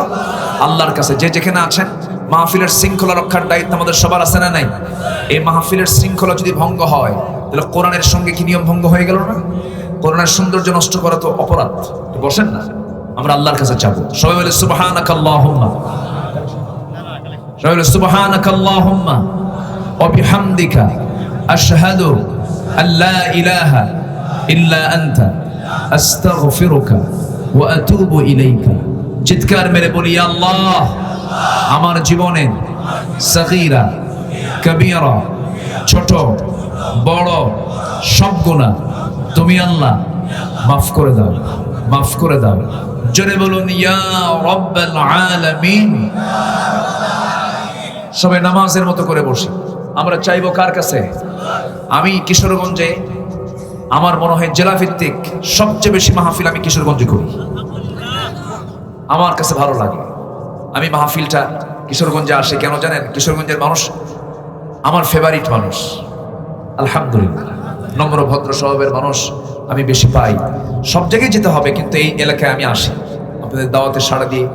আল্লাহর কাছে। যে যেখানে আছেন, মাহফিলের শৃঙ্খলা রক্ষার দায়িত্ব আমাদের সবার আছে না নাই? এই মাহফিলের শৃঙ্খলা যদি ভঙ্গ হয়, তাহলে কোরআনের সঙ্গে কি নিয়ম ভঙ্গ হয়ে গেল না? কোরআনের সৌন্দর্য নষ্ট করা তো অপরাধ। বসেন না, আমরা আল্লাহর কাছে চাবো। সবাই বলে সুবহানাকাল্লাহুম্মা, সবাই বলে সুবহানাকাল্লাহুম্মা ওয়া বিহামদিকা আশহাদু আল্লা ইলাহা ইল্লা আনতা আস্তাগফিরুকা ওয়া আতুবু ইলাইকা। চিৎকার মেরে বলি, আল্লাহ আমার জীবনে সগীরা কবীরা, ছোট বড় সব গুনাহ তুমি আল্লাহ মাফ করে দাও, মাফ করে দাও। জোরে বলুন, ইয়া রাব্বাল আলামিন। সবাই নামাজের মতো করে বসি। আমরা চাইবো কার কাছে? আমি কিশোরগঞ্জে, আমার মনে হয় জেলা ভিত্তিক সবচেয়ে বেশি মাহফিল আমি কিশোরগঞ্জে করি। আমার কাছে ভালো লাগে। আমি মাহফিলটা কিশোরগঞ্জে আসে কেন জানেন? কিশোরগঞ্জের মানুষ আমার ফেভারিট মানুষ, আলহামদুলিল্লাহ। নম্র ভদ্র স্বভাবের মানুষ আমি বেশি পাই। সব জায়গায় যেতে হবে, কিন্তু এই এলাকায় আমি আসি আপনাদের দাওয়াতে সাড়া দিয়ে।